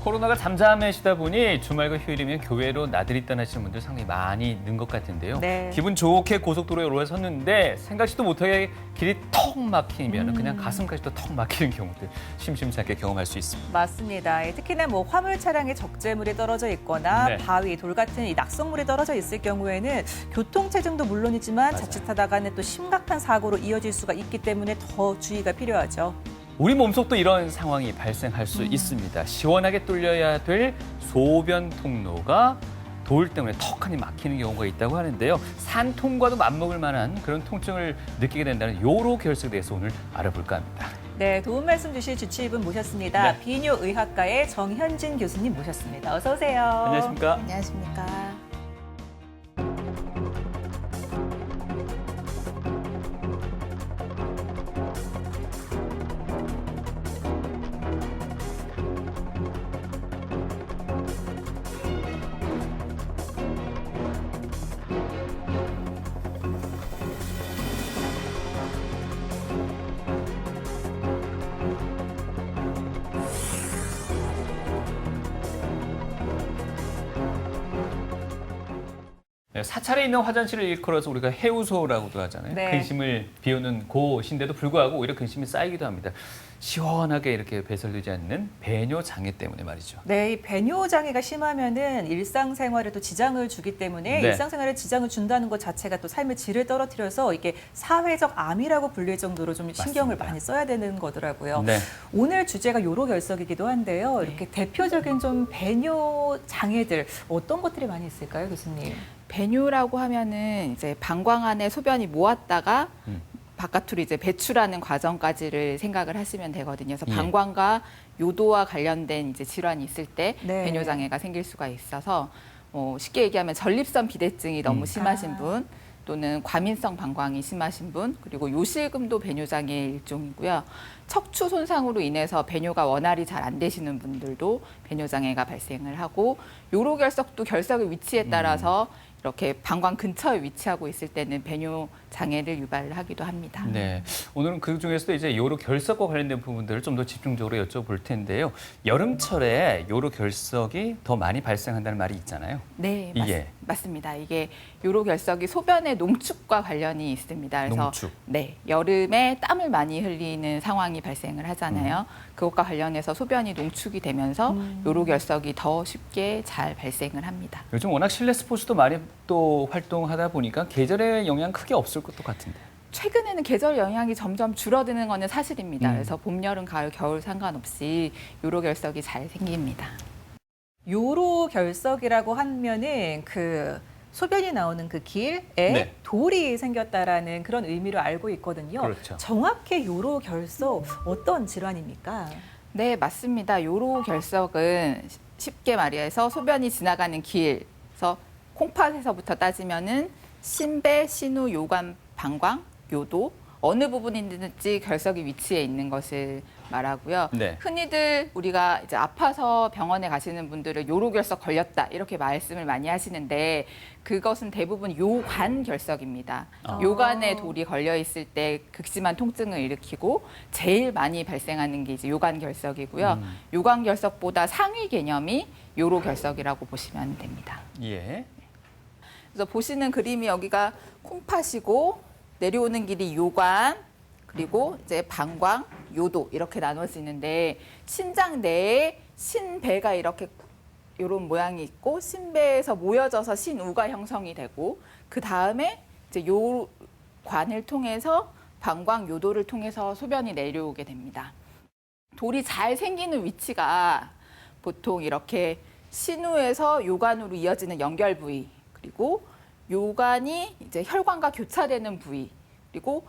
코로나가 잠잠해지다 보니 주말과 휴일이면 교회로 나들이 떠나시는 분들 상당히 많이 는 것 같은데요. 네. 기분 좋게 고속도로에 올라섰는데 생각지도 못하게 길이 턱 막히면 그냥 가슴까지도 턱 막히는 경우들 심심치 않게 경험할 수 있습니다. 맞습니다. 특히나 뭐 화물 차량에 적재물이 떨어져 있거나 네. 바위, 돌 같은 이 낙성물이 떨어져 있을 경우에는 교통체증도 물론이지만 맞아요. 자칫하다가는 또 심각한 사고로 이어질 수가 있기 때문에 더 주의가 필요하죠. 우리 몸속도 이런 상황이 발생할 수 있습니다. 시원하게 뚫려야 될 소변 통로가 돌 때문에 턱하니 막히는 경우가 있다고 하는데요. 산통과도 맞먹을 만한 그런 통증을 느끼게 된다는 요로 결석에 대해서 오늘 알아볼까 합니다. 네, 도움 말씀 주실 주치의분 모셨습니다. 네. 비뇨의학과의 정현진 교수님 모셨습니다. 어서 오세요. 안녕하십니까? 안녕하십니까. 네, 사찰에 있는 화장실을 일컬어서 우리가 해우소라고도 하잖아요. 네. 근심을 비우는 곳인데도 불구하고 오히려 근심이 쌓이기도 합니다. 시원하게 이렇게 배설되지 않는 배뇨 장애 때문에 말이죠. 네, 이 배뇨 장애가 심하면은 일상생활에 또 지장을 주기 때문에 네. 일상생활에 지장을 준다는 것 자체가 또 삶의 질을 떨어뜨려서 이게 사회적 암이라고 불릴 정도로 좀 신경을 맞습니다. 많이 써야 되는 거더라고요. 네. 오늘 주제가 요로결석이기도 한데요. 이렇게 대표적인 좀 배뇨 장애들 어떤 것들이 많이 있을까요, 교수님? 배뇨라고 하면은 이제 방광 안에 소변이 모았다가 바깥으로 이제 배출하는 과정까지를 생각을 하시면 되거든요. 그래서 예. 방광과 요도와 관련된 이제 질환이 있을 때 네. 배뇨 장애가 생길 수가 있어서 쉽게 얘기하면 전립선 비대증이 너무 심하신 분 또는 과민성 방광이 심하신 분 그리고 요실금도 배뇨 장애의 일종이고요. 척추 손상으로 인해서 배뇨가 원활히 잘 안 되시는 분들도 배뇨 장애가 발생을 하고 요로결석도 결석의 위치에 따라서 이렇게 방광 근처에 위치하고 있을 때는 배뇨 장애를 유발을 하기도 합니다. 네, 오늘은 그 중에서도 이제 요로 결석과 관련된 부분들을 좀 더 집중적으로 여쭤볼 텐데요. 여름철에 요로 결석이 더 많이 발생한다는 말이 있잖아요. 네, 예. 맞습니다. 이게 요로결석이 소변의 농축과 관련이 있습니다. 그래서 농축. 네, 여름에 땀을 많이 흘리는 상황이 발생을 하잖아요. 그것과 관련해서 소변이 농축이 되면서 요로결석이 더 쉽게 잘 발생을 합니다. 요즘 워낙 실내 스포츠도 많이 또 활동하다 보니까 계절의 영향 크게 없을 것도 같은데. 최근에는 계절 영향이 점점 줄어드는 것은 사실입니다. 그래서 봄, 여름, 가을, 겨울 상관없이 요로결석이 잘 생깁니다. 요로결석이라고 하면은 그 소변이 나오는 그 길에 네. 돌이 생겼다라는 그런 의미로 알고 있거든요. 그렇죠. 정확히 요로결석 어떤 질환입니까? 네, 맞습니다. 요로결석은 쉽게 말해서 소변이 지나가는 길에서 콩팥에서부터 따지면은 신배, 신우, 요관, 방광, 요도 어느 부분인지 결석이 위치해 있는 것을 말하고요. 네. 흔히들 우리가 이제 아파서 병원에 가시는 분들은 요로결석 걸렸다 이렇게 말씀을 많이 하시는데 그것은 대부분 요관결석입니다. 요관에 돌이 걸려 있을 때 극심한 통증을 일으키고 제일 많이 발생하는 게 이제 요관결석이고요. 요관결석보다 상위 개념이 요로결석이라고 보시면 됩니다. 예. 그래서 보시는 그림이 여기가 콩팥이고 내려오는 길이 요관 그리고 이제 방광, 요도 이렇게 나눠지는데 신장 내에 신배가 이렇게 이런 모양이 있고 신배에서 모여져서 신우가 형성이 되고 그 다음에 이제 요관을 통해서 방광, 요도를 통해서 소변이 내려오게 됩니다. 돌이 잘 생기는 위치가 보통 이렇게 신우에서 요관으로 이어지는 연결 부위 그리고 요관이 이제 혈관과 교차되는 부위 그리고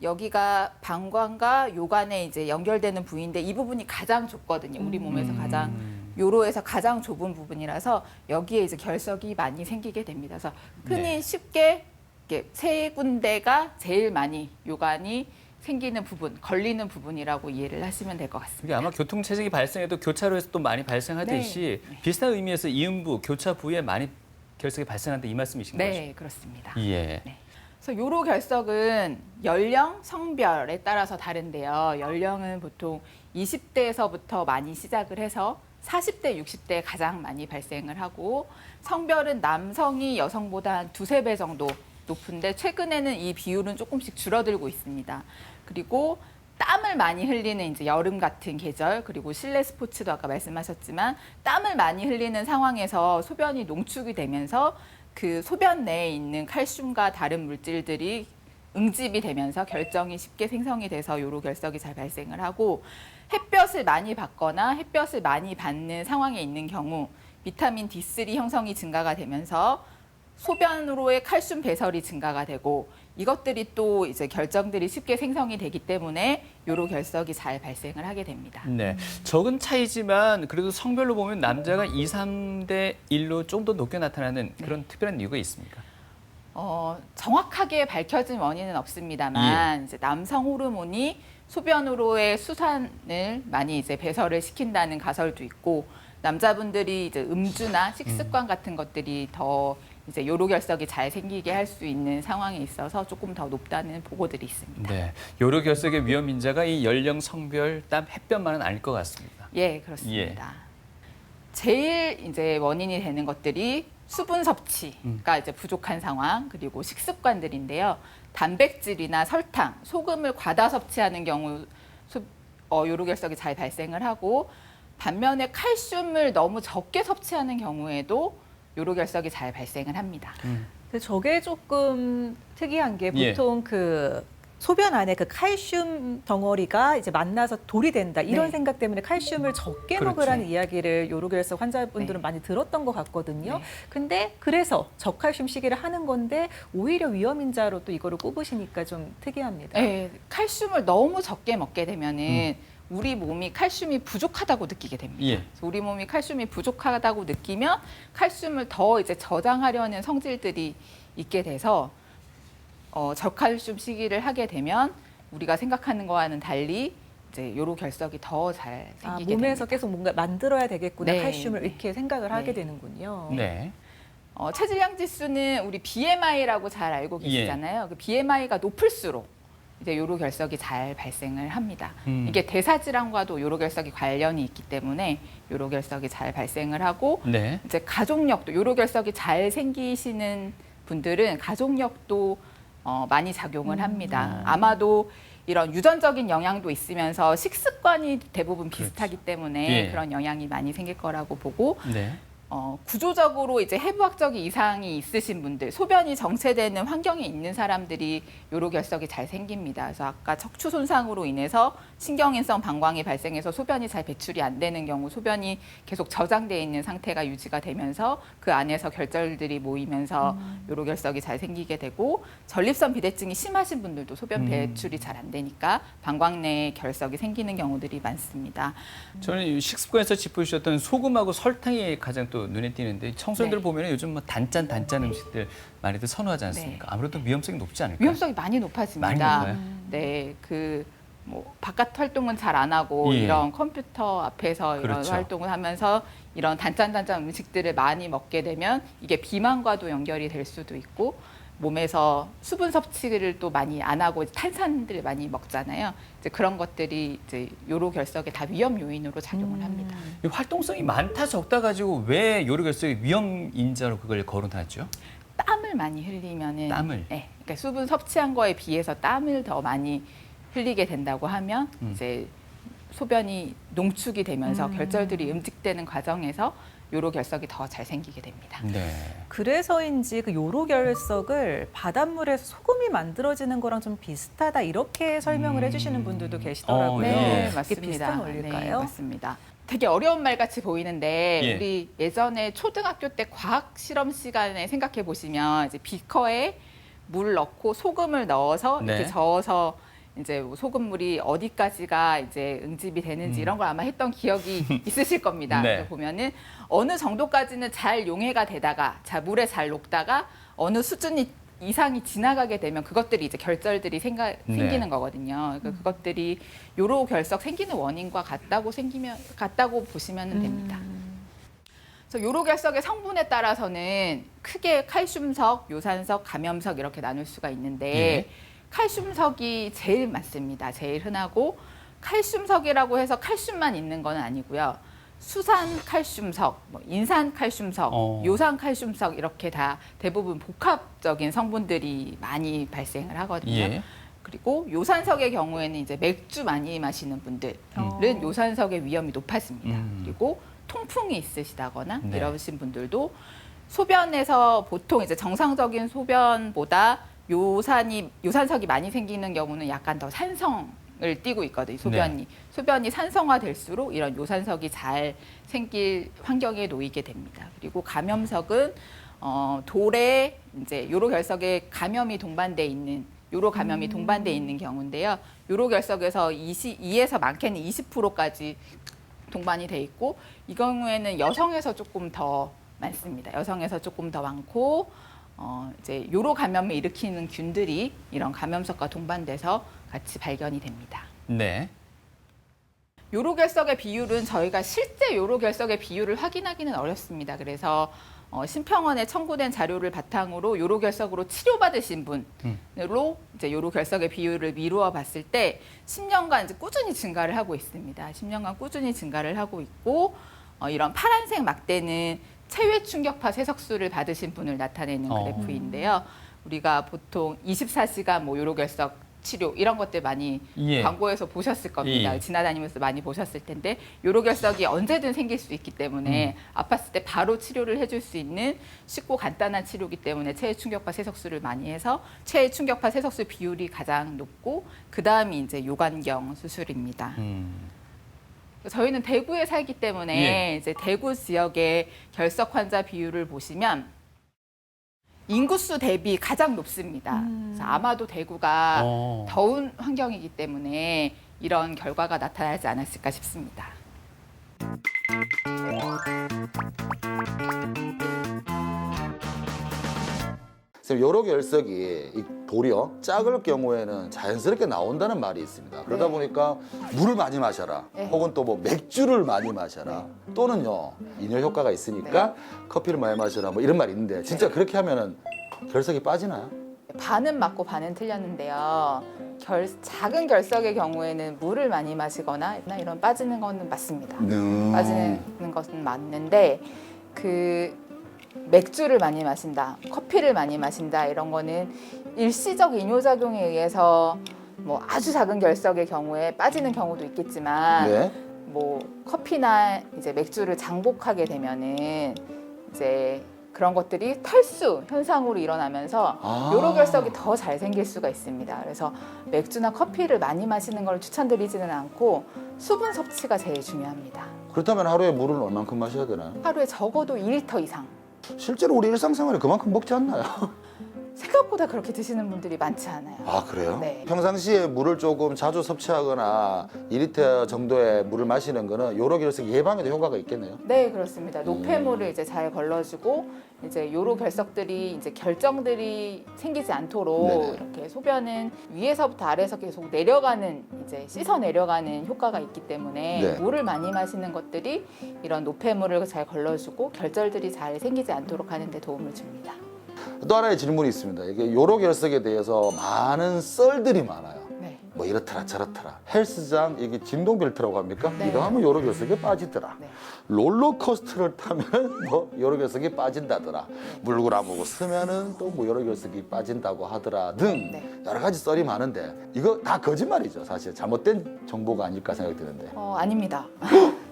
여기가 방광과 요관에 이제 연결되는 부위인데 이 부분이 가장 좁거든요. 우리 몸에서 가장 요로에서 가장 좁은 부분이라서 여기에 이제 결석이 많이 생기게 됩니다. 그래서 흔히 네. 쉽게 이렇게 세 군데가 제일 많이 요관이 생기는 부분, 걸리는 부분이라고 이해를 하시면 될 것 같습니다. 이게 아마 교통체증이 발생해도 교차로에서 또 많이 발생하듯이 비슷한 의미에서 이음부, 교차 부위에 많이 결석이 발생한다 이 말씀이신 거죠? 네, 그렇습니다. 예. 네. 그래서 요로 결석은 연령, 성별에 따라서 다른데요. 연령은 보통 20대에서부터 많이 시작을 해서 40대, 60대에 가장 많이 발생을 하고 성별은 남성이 여성보다 한 2~3배 정도 높은데 최근에는 이 비율은 조금씩 줄어들고 있습니다. 그리고 땀을 많이 흘리는 이제 여름 같은 계절, 그리고 실내 스포츠도 아까 말씀하셨지만 땀을 많이 흘리는 상황에서 소변이 농축이 되면서 그 소변 내에 있는 칼슘과 다른 물질들이 응집이 되면서 결정이 쉽게 생성이 돼서 요로결석이 잘 발생을 하고, 햇볕을 많이 받거나 햇볕을 많이 받는 상황에 있는 경우 비타민 D3 형성이 증가가 되면서 소변으로의 칼슘 배설이 증가가 되고, 이것들이 또 이제 결정들이 쉽게 생성이 되기 때문에 요로결석이 잘 발생을 하게 됩니다. 네, 적은 차이지만 그래도 성별로 보면 남자가 2, 3대 1로 좀 더 높게 나타나는 그런 특별한 이유가 있습니까? 정확하게 밝혀진 원인은 없습니다만 이제 남성 호르몬이 소변으로의 수산을 많이 이제 배설을 시킨다는 가설도 있고, 남자분들이 이제 음주나 식습관 같은 것들이 더 이제 요로결석이 잘 생기게 할 수 있는 상황에 있어서 조금 더 높다는 보고들이 있습니다. 네, 요로결석의 위험 인자가 이 연령, 성별, 땀, 햇볕만은 아닐 것 같습니다. 예, 그렇습니다. 제일 이제 원인이 되는 것들이 수분 섭취가 이제 부족한 상황, 그리고 식습관들인데요. 단백질이나 설탕, 소금을 과다 섭취하는 경우 요로결석이 잘 발생을 하고, 반면에 칼슘을 너무 적게 섭취하는 경우에도 요로결석이 잘 발생을 합니다. 근데 저게 조금 특이한 게 보통 그 소변 안에 그 칼슘 덩어리가 이제 만나서 돌이 된다 이런 네. 생각 때문에 칼슘을 적게 그렇죠. 먹으라는 이야기를 요로결석 환자분들은 네. 많이 들었던 것 같거든요. 네. 근데 그래서 저칼슘 시기를 하는 건데 오히려 위험인자로 또 이거를 꼽으시니까 좀 특이합니다. 네, 칼슘을 너무 적게 먹게 되면은 우리 몸이 칼슘이 부족하다고 느끼게 됩니다. 예. 그래서 우리 몸이 칼슘이 부족하다고 느끼면 칼슘을 더 이제 저장하려는 성질들이 있게 돼서 저칼슘 시기를 하게 되면 우리가 생각하는 거와는 달리 이제 요로결석이 더 잘 생기게 몸에서 됩니다. 계속 뭔가 만들어야 되겠구나 네, 칼슘을 네. 이렇게 생각을 하게 네. 되는군요. 네. 체질량 지수는 우리 BMI라고 잘 알고 계시잖아요. 그 BMI가 높을수록 이제 요로결석이 잘 발생을 합니다. 이게 대사질환과도 요로결석이 관련이 있기 때문에 요로결석이 잘 발생을 하고, 네. 이제 가족력도 요로결석이 잘 생기시는 분들은 가족력도 많이 작용을 합니다. 아마도 이런 유전적인 영향도 있으면서 식습관이 대부분 비슷하기 때문에 예. 그런 영향이 많이 생길 거라고 보고, 네. 구조적으로 이제 해부학적인 이상이 있으신 분들, 소변이 정체되는 환경에 있는 사람들이 요로결석이 잘 생깁니다. 그래서 아까 척추 손상으로 인해서 신경인성 방광이 발생해서 소변이 잘 배출이 안 되는 경우 소변이 계속 저장되어 있는 상태가 유지가 되면서 그 안에서 결절들이 모이면서 요로결석이 잘 생기게 되고, 전립선 비대증이 심하신 분들도 소변 배출이 잘 안 되니까 방광 내에 결석이 생기는 경우들이 많습니다. 저는 식습관에서 짚어주셨던 소금하고 설탕이 가장 또 눈에 띄는데, 청소년들 네. 보면 요즘 뭐 단짠 음식들 많이들 선호하지 않습니까? 아무래도 위험성이 높지 않을까요? 위험성이 많이 높아집니다. 많이 높아요? 네, 뭐 바깥 활동은 잘 안 하고 예. 이런 컴퓨터 앞에서 이런 그렇죠. 활동을 하면서 이런 단짠 음식들을 많이 먹게 되면 이게 비만과도 연결이 될 수도 있고, 몸에서 수분 섭취를 또 많이 안 하고 탄산들을 많이 먹잖아요. 이제 그런 것들이 이제 요로결석의 다 위험 요인으로 작용을 합니다. 이 활동성이 많다 적다 가지고 왜 요로결석의 위험 인자로 그걸 거론하죠? 땀을 많이 흘리면은 땀을? 네, 그러니까 수분 섭취한 거에 비해서 땀을 더 많이 흘리게 된다고 하면 이제 소변이 농축이 되면서 결절들이 음직되는 과정에서 요로결석이 더 잘 생기게 됩니다. 네. 그래서인지 그 요로결석을 바닷물에서 소금이 만들어지는 거랑 좀 비슷하다 이렇게 설명을 해주시는 분들도 계시더라고요. 네, 이게 맞습니다. 비슷한 원리일까요? 네, 맞습니다. 되게 어려운 말 같이 보이는데 예. 우리 예전에 초등학교 때 과학 실험 시간에 생각해 보시면 이제 비커에 물 넣고 소금을 넣어서 네. 이렇게 저어서 이제 뭐 소금물이 어디까지가 이제 응집이 되는지 이런 걸 아마 했던 기억이 있으실 겁니다. 네. 그래서 보면은 어느 정도까지는 잘 용해가 되다가 물에 잘 녹다가 어느 수준이 이상이 지나가게 되면 그것들이 이제 결절들이 생기는 거거든요. 그러니까 그것들이 요로결석 생기는 원인과 같다고 보시면 됩니다. 그래서 요로결석의 성분에 따라서는 크게 칼슘석, 요산석, 감염석 이렇게 나눌 수가 있는데 예. 칼슘석이 제일 많습니다. 제일 흔하고 칼슘석이라고 해서 칼슘만 있는 건 아니고요. 수산칼슘석, 뭐 인산칼슘석, 요산칼슘석 이렇게 다 대부분 복합적인 성분들이 많이 발생을 하거든요. 예. 그리고 요산석의 경우에는 이제 맥주 많이 마시는 분들은 요산석의 위험이 높아집니다. 그리고 통풍이 있으시다거나 네. 이러신 분들도 소변에서 보통 이제 정상적인 소변보다 요산석이 많이 생기는 경우는 약간 더 산성을 띠고 있거든요. 소변이. 소변이 산성화될수록 이런 요산석이 잘 생길 환경에 놓이게 됩니다. 그리고 감염석은 돌에 이제 요로결석에 감염이 동반돼 있는 요로 감염이 동반돼 있는 경우인데요. 요로결석에서 2에서 많게는 20%까지 동반이 돼 있고 이 경우에는 여성에서 조금 더 많습니다. 여성에서 조금 더 많고 이제 요로 감염을 일으키는 균들이 이런 감염석과 동반돼서 같이 발견이 됩니다. 네. 요로결석의 비율은 저희가 실제 요로결석의 비율을 확인하기는 어렵습니다. 그래서 심평원에 청구된 자료를 바탕으로 요로결석으로 치료받으신 분으로 이제 요로결석의 비율을 미루어 봤을 때 10년간 이제 꾸준히 증가를 하고 있습니다. 10년간 꾸준히 증가를 하고 있고 이런 파란색 막대는 체외 충격파 세석수를 받으신 분을 나타내는 그래프인데요. 우리가 보통 24시간 뭐 요로결석 치료 이런 것들 많이 광고에서 보셨을 겁니다. 지나다니면서 많이 보셨을 텐데 요로결석이 언제든 생길 수 있기 때문에 아팠을 때 바로 치료를 해줄 수 있는 쉽고 간단한 치료이기 때문에 체외 충격파 세석수를 많이 해서 체외 충격파 세석수 비율이 가장 높고 그 다음이 이제 요관경 수술입니다. 저희는 대구에 살기 때문에 이제 대구 지역의 결석 환자 비율을 보시면 인구수 대비 가장 높습니다. 그래서 아마도 대구가 더운 환경이기 때문에 이런 결과가 나타나지 않았을까 싶습니다. 선생님, 요로결석이 이 돌이요 작을 경우에는 자연스럽게 나온다는 말이 있습니다. 그러다 보니까 물을 많이 마셔라, 혹은 또 뭐 맥주를 많이 마셔라, 또는요 이뇨 효과가 있으니까 커피를 많이 마셔라, 뭐 이런 말이 있는데 진짜 그렇게 하면은 결석이 빠지나요? 반은 맞고 반은 틀렸는데요. 작은 결석의 경우에는 물을 많이 마시거나 이런 빠지는 거는 맞습니다. 빠지는 것은 맞는데 그 맥주를 많이 마신다, 커피를 많이 마신다 이런 거는 일시적 이뇨작용에 의해서 뭐 아주 작은 결석의 경우에 빠지는 경우도 있겠지만 뭐 커피나 이제 맥주를 장복하게 되면은 이제 그런 것들이 탈수 현상으로 일어나면서 요로결석이 더 잘 생길 수가 있습니다. 그래서 맥주나 커피를 많이 마시는 걸 추천드리지는 않고 수분 섭취가 제일 중요합니다. 그렇다면 하루에 물을 얼만큼 마셔야 되나요? 하루에 적어도 2리터 이상. 실제로 우리 일상생활에 그만큼 먹지 않나요? 생각보다 그렇게 드시는 분들이 많지 않아요. 아, 그래요? 네. 평상시에 물을 조금 자주 섭취하거나 2리터 정도의 물을 마시는 거는 요로결석 예방에도 효과가 있겠네요. 네, 그렇습니다. 노폐물을 이제 잘 걸러주고 이제 요로결석들이 이제 결정들이 생기지 않도록 이렇게 소변은 위에서부터 아래에서 계속 내려가는 이제 씻어 내려가는 효과가 있기 때문에 물을 많이 마시는 것들이 이런 노폐물을 잘 걸러주고 결절들이 잘 생기지 않도록 하는 데 도움을 줍니다. 또 하나의 질문이 있습니다. 이게 요로결석에 대해서 많은 썰들이 많아요. 뭐 이렇더라 저렇더라. 헬스장 이게 진동벨트라고 합니까? 이거 하면 요로결석이 빠지더라. 롤러코스터를 타면 뭐 요로결석이 빠진다더라. 물구나무고 쓰면은 또 뭐 요로결석이 빠진다고 하더라 등 여러 가지 썰이 많은데 이거 다 거짓말이죠. 사실 잘못된 정보가 아닐까 생각이 드는데. 아닙니다.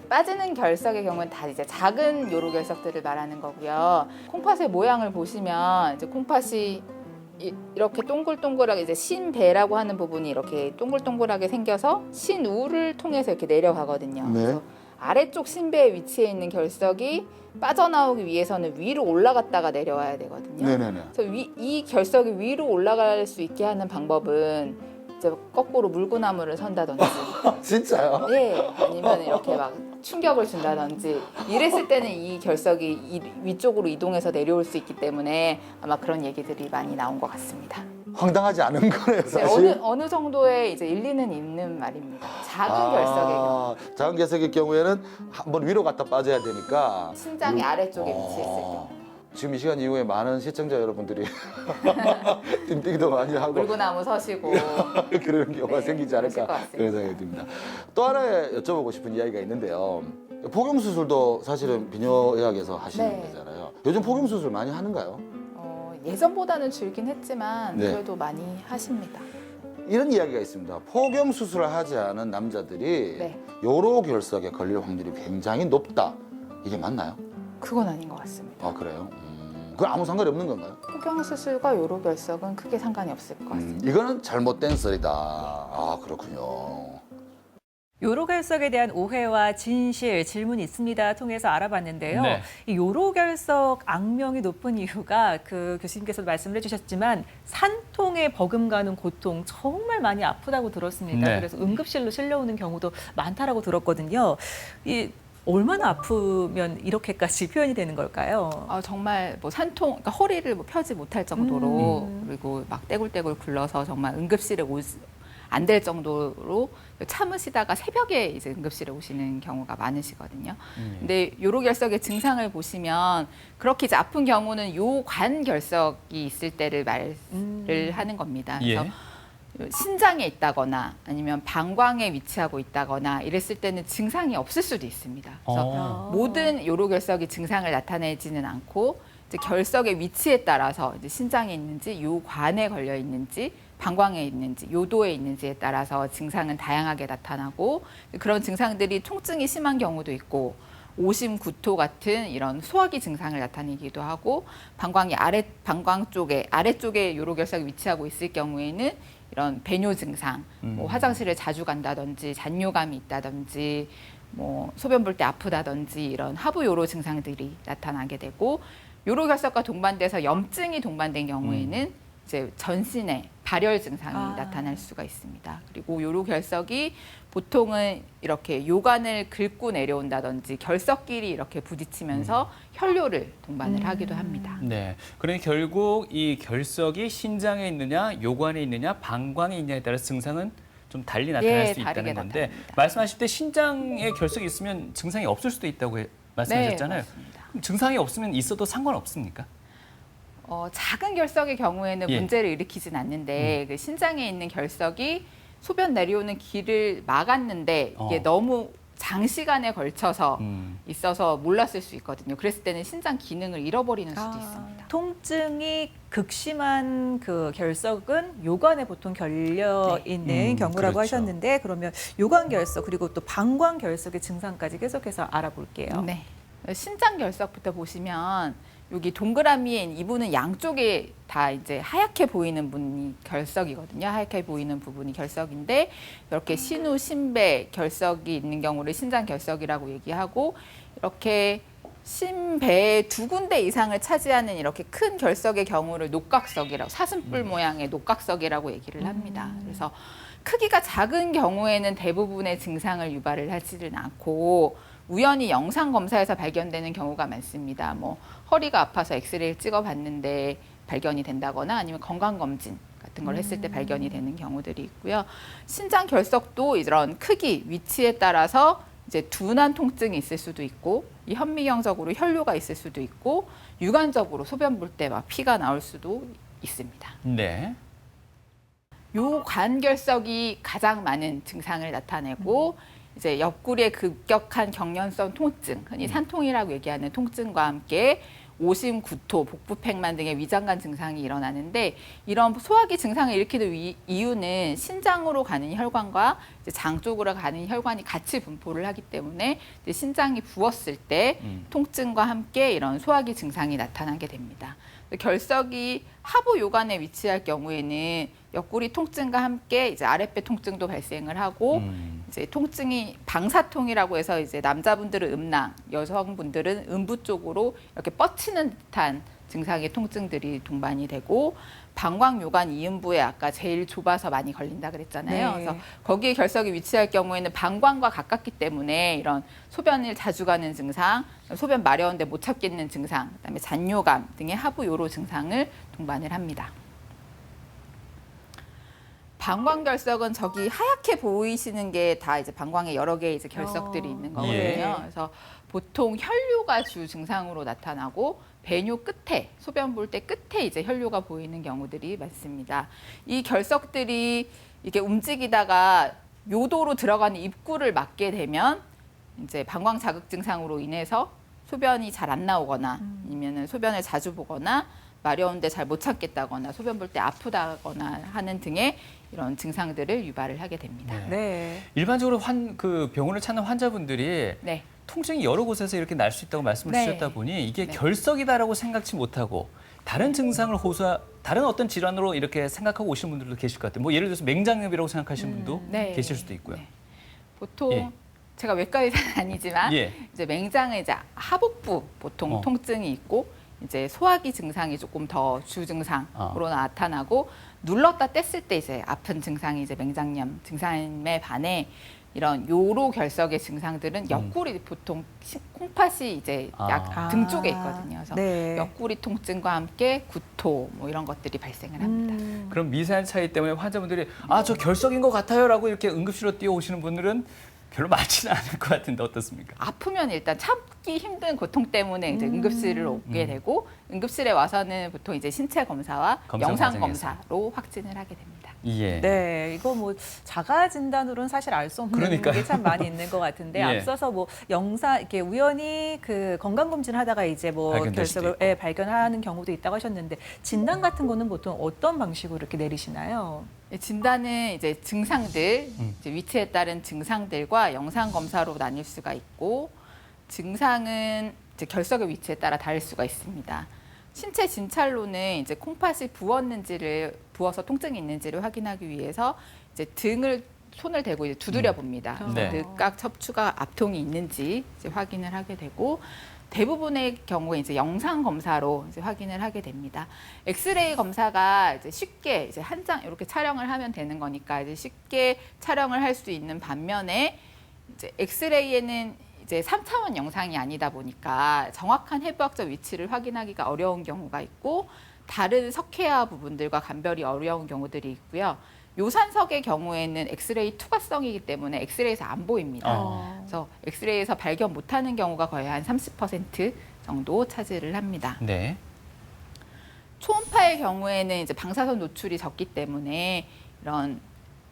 빠지는 결석의 경우는 다 이제 작은 요로결석들을 말하는 거고요. 콩팥의 모양을 보시면 이제 콩팥이 이렇게 동글동글하게 이제 신배라고 하는 부분이 이렇게 동글동글하게 생겨서 신우를 통해서 이렇게 내려가거든요. 그래서 아래쪽 신배에 위치해 있는 결석이 빠져나오기 위해서는 위로 올라갔다가 내려와야 되거든요. 그래서 이 결석이 위로 올라갈 수 있게 하는 방법은 이제 거꾸로 물구나무를 선다든지. 진짜요? 네, 아니면 이렇게 막 충격을 준다든지 이랬을 때는 이 결석이 위쪽으로 이동해서 내려올 수 있기 때문에 아마 그런 얘기들이 많이 나온 것 같습니다. 황당하지 않은 거네요, 사실. 네, 어느 정도의 이제 일리는 있는 말입니다. 작은 결석의 경우. 작은 결석의 경우에는 한번 위로 갔다 빠져야 되니까 심장이 아래쪽에 위치했을 경우. 지금 이 시간 이후에 많은 시청자 여러분들이 띵띵도 많이 하고 물구나무 서시고 그런 경우가 생기지 않을까 그러실 것 같습니다. 그런 생각이 듭니다. 또 하나 여쭤보고 싶은 이야기가 있는데요. 폭염 수술도 사실은 비뇨의학에서 하시는 네. 거잖아요. 요즘 폭염 수술 많이 하는가요? 예전보다는 줄긴 했지만 네. 그래도 많이 하십니다. 이런 이야기가 있습니다. 폭염 수술을 하지 않은 남자들이 네. 요로결석에 걸릴 확률이 굉장히 높다. 이게 맞나요? 그건 아닌 것 같습니다. 아 그래요? 그건 아무 상관이 없는 건가요? 폭경 수술과 요로결석은 크게 상관이 없을 것 같습니다. 이거는 잘못된 썰이다. 아 그렇군요. 요로결석에 대한 오해와 진실, 질문이 있습니다 통해서 알아봤는데요. 네. 이 요로결석 악명이 높은 이유가 그 교수님께서도 말씀을 해주셨지만 산통에 버금가는 고통 정말 많이 아프다고 들었습니다. 네. 그래서 응급실로 실려오는 경우도 많다라고 들었거든요. 이 얼마나 아프면 이렇게까지 표현이 되는 걸까요? 정말 뭐 산통, 그러니까 허리를 뭐 펴지 못할 정도로 그리고 막 떼굴떼굴 굴러서 정말 응급실에 안 될 정도로 참으시다가 새벽에 이제 응급실에 오시는 경우가 많으시거든요. 근데 요로결석의 증상을 보시면 그렇게 이제 아픈 경우는 요관결석이 있을 때를 말을 하는 겁니다. 그래서 신장에 있다거나 아니면 방광에 위치하고 있다거나 이랬을 때는 증상이 없을 수도 있습니다. 그래서 모든 요로결석이 증상을 나타내지는 않고 이제 결석의 위치에 따라서 이제 신장에 있는지 요관에 걸려 있는지 방광에 있는지 요도에 있는지에 따라서 증상은 다양하게 나타나고 그런 증상들이 통증이 심한 경우도 있고 오심, 구토 같은 이런 소화기 증상을 나타내기도 하고 방광 쪽에 아래쪽에 요로결석이 위치하고 있을 경우에는 이런 배뇨 증상, 뭐 화장실을 자주 간다든지 잔뇨감이 있다든지 뭐 소변 볼 때 아프다든지 이런 하부 요로 증상들이 나타나게 되고 요로결석과 동반돼서 염증이 동반된 경우에는 이제 전신에 발열 증상이 나타날 수가 있습니다. 그리고 요로결석이 보통은 이렇게 요관을 긁고 내려온다든지 결석끼리 이렇게 부딪히면서 혈뇨를 동반을 하기도 합니다. 네. 그러니 결국 이 결석이 신장에 있느냐, 요관에 있느냐, 방광에 있느냐에 따라서 증상은 좀 달리 나타날 수 있다는 건데 나타납니다. 말씀하실 때 신장에 결석이 있으면 증상이 없을 수도 있다고 말씀하셨잖아요. 네, 맞습니다. 그럼 증상이 없으면 있어도 상관없습니까? 작은 결석의 경우에는 문제를 일으키진 않는데 그 신장에 있는 결석이 소변 내려오는 길을 막았는데 이게 너무 장시간에 걸쳐서 있어서 몰랐을 수 있거든요. 그랬을 때는 신장 기능을 잃어버리는 수도 있습니다. 통증이 극심한 그 결석은 요관에 보통 결려 있는 경우라고 그렇죠. 하셨는데 그러면 요관 결석 그리고 또 방광 결석의 증상까지 계속해서 알아볼게요. 네. 신장 결석부터 보시면 여기 동그라미에 이 부분은 양쪽에 다 이제 하얗게 보이는 부분이 결석이거든요. 하얗게 보이는 부분이 결석인데 이렇게 신우, 신배 결석이 있는 경우를 신장 결석이라고 얘기하고 이렇게 신배의 2군데 이상을 차지하는 이렇게 큰 결석의 경우를 녹각석이라고 사슴뿔 모양의 녹각석이라고 얘기를 합니다. 그래서 크기가 작은 경우에는 대부분의 증상을 유발을 하지는 않고 우연히 영상 검사에서 발견되는 경우가 많습니다. 뭐 허리가 아파서 엑스레이를 찍어봤는데 발견이 된다거나 아니면 건강검진 같은 걸 했을 때 발견이 되는 경우들이 있고요. 신장 결석도 이런 크기, 위치에 따라서 이제 둔한 통증이 있을 수도 있고 이 현미경적으로 혈뇨가 있을 수도 있고 육안적으로 소변 볼 때 막 피가 나올 수도 있습니다. 네. 요관결석이 가장 많은 증상을 나타내고 이제 옆구리의 급격한 경련성 통증, 흔히 산통이라고 얘기하는 통증과 함께 오심, 구토, 복부팽만 등의 위장관 증상이 일어나는데 이런 소화기 증상을 일으키는 이유는 신장으로 가는 혈관과 이제 장 쪽으로 가는 혈관이 같이 분포를 하기 때문에 이제 신장이 부었을 때 통증과 함께 이런 소화기 증상이 나타나게 됩니다. 결석이 하부 요관에 위치할 경우에는 옆구리 통증과 함께 이제 아랫배 통증도 발생을 하고 이제 통증이 방사통이라고 해서 이제 남자분들은 음낭, 여성분들은 음부 쪽으로 이렇게 뻗치는 듯한 증상의 통증들이 동반이 되고 방광 요관 이음부에 아까 제일 좁아서 많이 걸린다 그랬잖아요. 네. 그래서 거기에 결석이 위치할 경우에는 방광과 가깝기 때문에 이런 소변을 자주 가는 증상, 소변 마려운데 못 참겠는 증상, 그다음에 잔뇨감 등의 하부 요로 증상을 동반을 합니다. 방광 결석은 저기 하얗게 보이시는 게 다 이제 방광에 여러 개의 이제 결석들이 있는 거거든요. 예. 그래서 보통 혈뇨가 주 증상으로 나타나고 배뇨 끝에 소변 볼 때 끝에 이제 혈뇨가 보이는 경우들이 많습니다. 이 결석들이 이렇게 움직이다가 요도로 들어가는 입구를 막게 되면 이제 방광 자극 증상으로 인해서 소변이 잘 안 나오거나 아니면은 소변을 자주 보거나 마려운데 잘 못 참겠다거나 소변 볼 때 아프다거나 하는 등의 이런 증상들을 유발을 하게 됩니다. 네. 네. 일반적으로 그 병원을 찾는 환자분들이 네. 통증이 여러 곳에서 이렇게 날 수 있다고 말씀을 네. 주셨다 보니 이게 네. 결석이다라고 생각지 못하고 다른 증상을 다른 어떤 질환으로 이렇게 생각하고 오시는 분들도 계실 것 같아요. 뭐 예를 들어서 맹장염이라고 생각하시는 분도 네. 계실 수도 있고요. 네. 보통 예. 제가 외과 의사는 아니지만 예. 이제 맹장은 이제 하복부 보통 통증이 있고 이제 소화기 증상이 조금 더 주 증상으로 나타나고 눌렀다 뗐을 때 이제 아픈 증상이 이제 맹장염 증상에 반해 이런 요로 결석의 증상들은 옆구리 보통 콩팥이 이제 약 등 쪽에 있거든요. 그래서 네. 옆구리 통증과 함께 구토 뭐 이런 것들이 발생을 합니다. 그럼 미세한 차이 때문에 환자분들이 저 결석인 것 같아요라고 이렇게 응급실로 뛰어오시는 분들은 별로 많지는 않을 것 같은데 어떻습니까? 아프면 일단 참기 힘든 고통 때문에 이제 응급실을 오게 되고 응급실에 와서는 보통 이제 신체 검사와 검사 영상 과정에서. 검사로 확진을 하게 됩니다. 예. 네, 이거 뭐 자가 진단으로는 사실 알 수 없는 그러니까요. 게 참 많이 있는 것 같은데 예. 앞서서 뭐 영상 이렇게 우연히 그 건강 검진 하다가 이제 뭐 발견될 수도 결석을 있고. 예, 발견하는 경우도 있다고 하셨는데 진단 같은 거는 보통 어떤 방식으로 이렇게 내리시나요? 진단은 이제 증상들, 이제 위치에 따른 증상들과 영상 검사로 나뉠 수가 있고 증상은 이제 결석의 위치에 따라 다를 수가 있습니다. 신체 진찰로는 이제 콩팥이 부어서 통증이 있는지를 확인하기 위해서 이제 손을 대고 이제 두드려 봅니다. 네. 늑각 척추가 압통이 있는지 이제 확인을 하게 되고 대부분의 경우에 이제 영상 검사로 이제 확인을 하게 됩니다. 엑스레이 검사가 이제 쉽게 이제 한 장 이렇게 촬영을 하면 되는 거니까 이제 쉽게 촬영을 할 수 있는 반면에 이제 엑스레이에는 이제 3차원 영상이 아니다 보니까 정확한 해부학적 위치를 확인하기가 어려운 경우가 있고 다른 석회화 부분들과 감별이 어려운 경우들이 있고요. 요산석의 경우에는 엑스레이 투과성이기 때문에 엑스레이에서 안 보입니다. 그래서 엑스레이에서 발견 못하는 경우가 거의 한 30% 정도 차지를 합니다. 네. 초음파의 경우에는 이제 방사선 노출이 적기 때문에 이런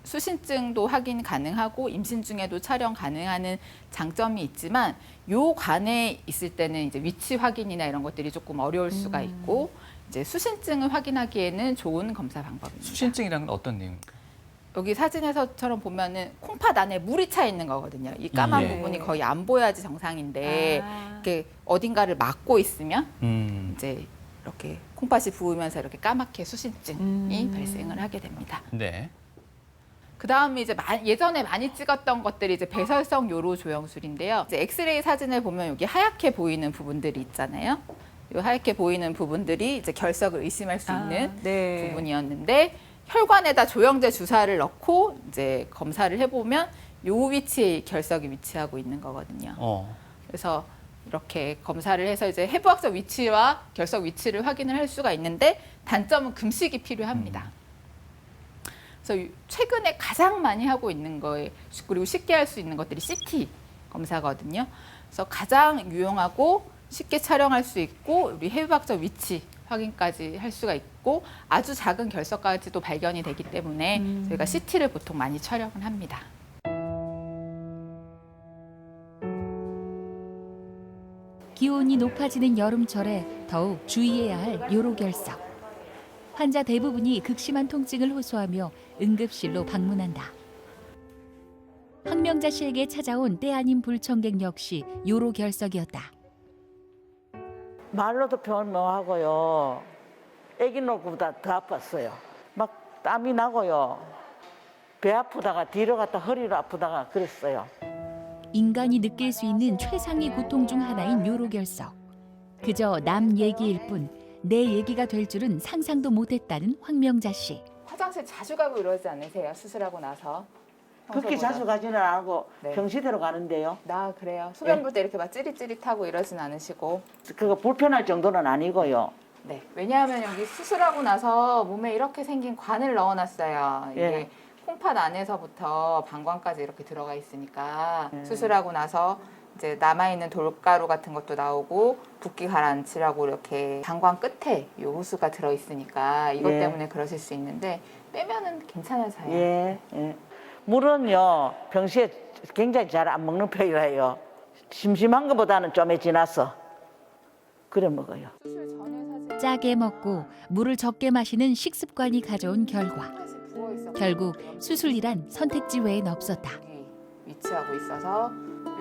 수신증도 확인 가능하고 임신 중에도 촬영 가능하는 장점이 있지만 요 관에 있을 때는 이제 위치 확인이나 이런 것들이 조금 어려울 수가 있고 이제 수신증을 확인하기에는 좋은 검사 방법입니다. 수신증이란 건 어떤 내용입니까? 여기 사진에서처럼 보면은 콩팥 안에 물이 차 있는 거거든요. 이 까만 예. 부분이 거의 안 보여야지 정상인데 이렇게 어딘가를 막고 있으면 이제 이렇게 콩팥이 부으면서 이렇게 까맣게 수신증이 발생을 하게 됩니다. 네. 그 다음에 이제 예전에 많이 찍었던 것들이 이제 배설성 요로 조영술인데요. 이제 엑스레이 사진을 보면 여기 하얗게 보이는 부분들이 있잖아요. 이 하얗게 보이는 부분들이 이제 결석을 의심할 수 있는 네. 부분이었는데 혈관에다 조영제 주사를 넣고 이제 검사를 해보면 요 위치에 결석이 위치하고 있는 거거든요. 그래서 이렇게 검사를 해서 이제 해부학적 위치와 결석 위치를 확인을 할 수가 있는데 단점은 금식이 필요합니다. 그래서 최근에 가장 많이 하고 있는 거에 그리고 쉽게 할 수 있는 것들이 CT 검사거든요. 그래서 가장 유용하고 쉽게 촬영할 수 있고 우리 해부학적 위치 확인까지 할 수가 있고 아주 작은 결석까지도 발견이 되기 때문에 저희가 CT를 보통 많이 촬영을 합니다. 기온이 높아지는 여름철에 더욱 주의해야 할 요로결석. 환자 대부분이 극심한 통증을 호소하며 응급실로 방문한다. 황명자 씨에게 찾아온 때 아닌 불청객 역시 요로결석이었다. 말로도 표현 못 하고요. 아기 놓을 것보다 더 아팠어요. 막 땀이 나고요. 배 아프다가 뒤로 갔다 허리로 아프다가 그랬어요. 인간이 느낄 수 있는 최상위 고통 중 하나인 요로결석. 그저 남 얘기일 뿐 내 얘기가 될 줄은 상상도 못했다는 황명자 씨. 화장실 자주 가고 이러지 않으세요? 수술하고 나서? 그렇게 자주 가지는 않고 네. 평시대로 가는데요. 나 그래요. 소변 볼 때 이렇게 막 찌릿찌릿하고 이러진 않으시고. 그거 불편할 정도는 아니고요. 네. 왜냐하면 여기 수술하고 나서 몸에 이렇게 생긴 관을 넣어놨어요. 이게 예. 콩팥 안에서부터 방광까지 이렇게 들어가 있으니까 수술하고 나서 이제 남아있는 돌가루 같은 것도 나오고 붓기 가라앉히라고 이렇게 방광 끝에 요 호수가 들어있으니까 이것 예. 때문에 그러실 수 있는데 빼면은 괜찮아져요. 예, 예. 물은요 평시에 굉장히 잘 안 먹는 편이라요. 심심한 것보다는 좀에 지나서 그래 먹어요. 짜게 먹고 물을 적게 마시는 식습관이 가져온 결과. 결국 수술이란 선택지 외엔 없었다. 위치하고 있어서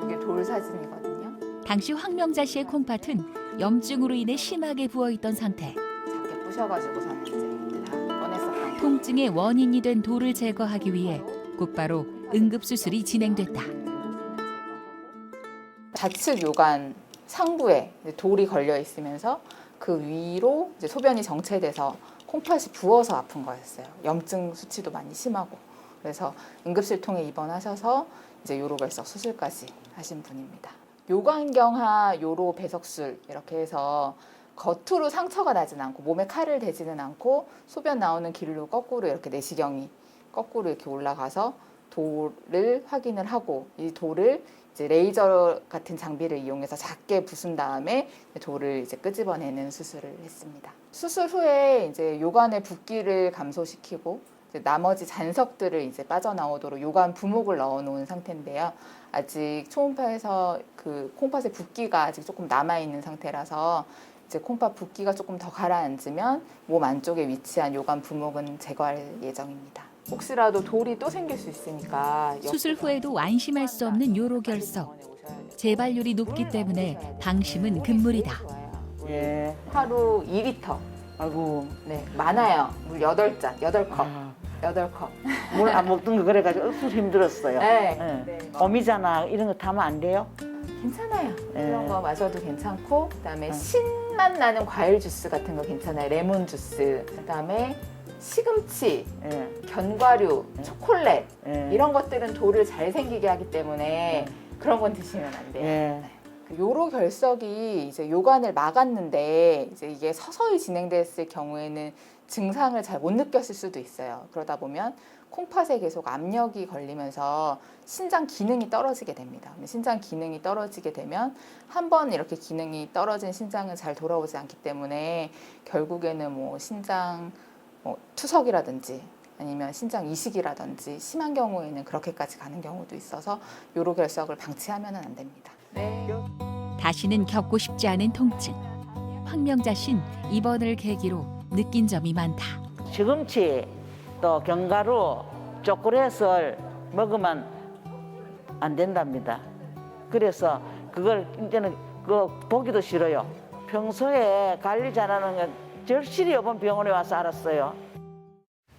이게 돌 사진이거든요. 당시 황명자 씨의 콩팥은 염증으로 인해 심하게 부어있던 상태. 작게 부셔가지고서는 이제 다 꺼냈었던 통증의 원인이 된 돌을 제거하기 위해 곧바로 응급수술이 진행됐다. 좌측 요관 상부에 이제 돌이 걸려 있으면서 그 위로 이제 소변이 정체돼서 콩팥이 부어서 아픈 거였어요. 염증 수치도 많이 심하고. 그래서 응급실통에 입원하셔서 이제 요로결석 수술까지 하신 분입니다. 요관경하 요로 배석술 이렇게 해서 겉으로 상처가 나진 않고 몸에 칼을 대지는 않고 소변 나오는 길로 거꾸로 이렇게 내시경이 거꾸로 이렇게 올라가서 돌을 확인을 하고 이 돌을 이제 레이저 같은 장비를 이용해서 작게 부순 다음에 돌을 이제 끄집어내는 수술을 했습니다. 수술 후에 이제 요관의 붓기를 감소시키고 이제 나머지 잔석들을 이제 빠져나오도록 요관 부목을 넣어놓은 상태인데요. 아직 초음파에서 그 콩팥의 붓기가 아직 조금 남아 있는 상태라서 이제 콩팥 붓기가 조금 더 가라앉으면 몸 안쪽에 위치한 요관 부목은 제거할 예정입니다. 혹시라도 돌이 또 생길 수 있으니까 수술 후에도 안심할 수 없는 요로결석. 재발률이 높기 때문에 방심은 금물이다. 예. 하루 2리터. 아이고. 네, 많아요. 물 8잔, 8컵. 아, 8컵. 물 안 먹던 거 그래가지고 억수로 힘들었어요. 네. 예. 오미자나 이런 거 타면 안 돼요? 괜찮아요. 네. 그런 거 마셔도 괜찮고 그다음에 신맛 나는 과일 주스 같은 거 괜찮아요. 레몬 주스. 그다음에 시금치, 예. 견과류, 초콜릿 예. 이런 것들은 돌을 잘 생기게 하기 때문에 그런 건 드시면 안 돼요. 예. 그 요로 결석이 이제 요관을 막았는데 이제 이게 서서히 진행됐을 경우에는 증상을 잘 못 느꼈을 수도 있어요. 그러다 보면 콩팥에 계속 압력이 걸리면서 신장 기능이 떨어지게 됩니다. 신장 기능이 떨어지게 되면 한 번 이렇게 기능이 떨어진 신장은 잘 돌아오지 않기 때문에 결국에는 뭐 신장 투석이라든지 아니면 신장 이식이라든지 심한 경우에는 그렇게까지 가는 경우도 있어서 요로 결석을 방치하면 안 됩니다. 네. 다시는 겪고 싶지 않은 통증. 황명자 씨는 입원을 계기로 느낀 점이 많다. 시금치 또 견과류, 초콜릿을 먹으면 안 된답니다. 그래서 그걸 이제는 보기도 싫어요. 평소에 관리 잘하는 건 절실히 이번 병원에 와서 알았어요.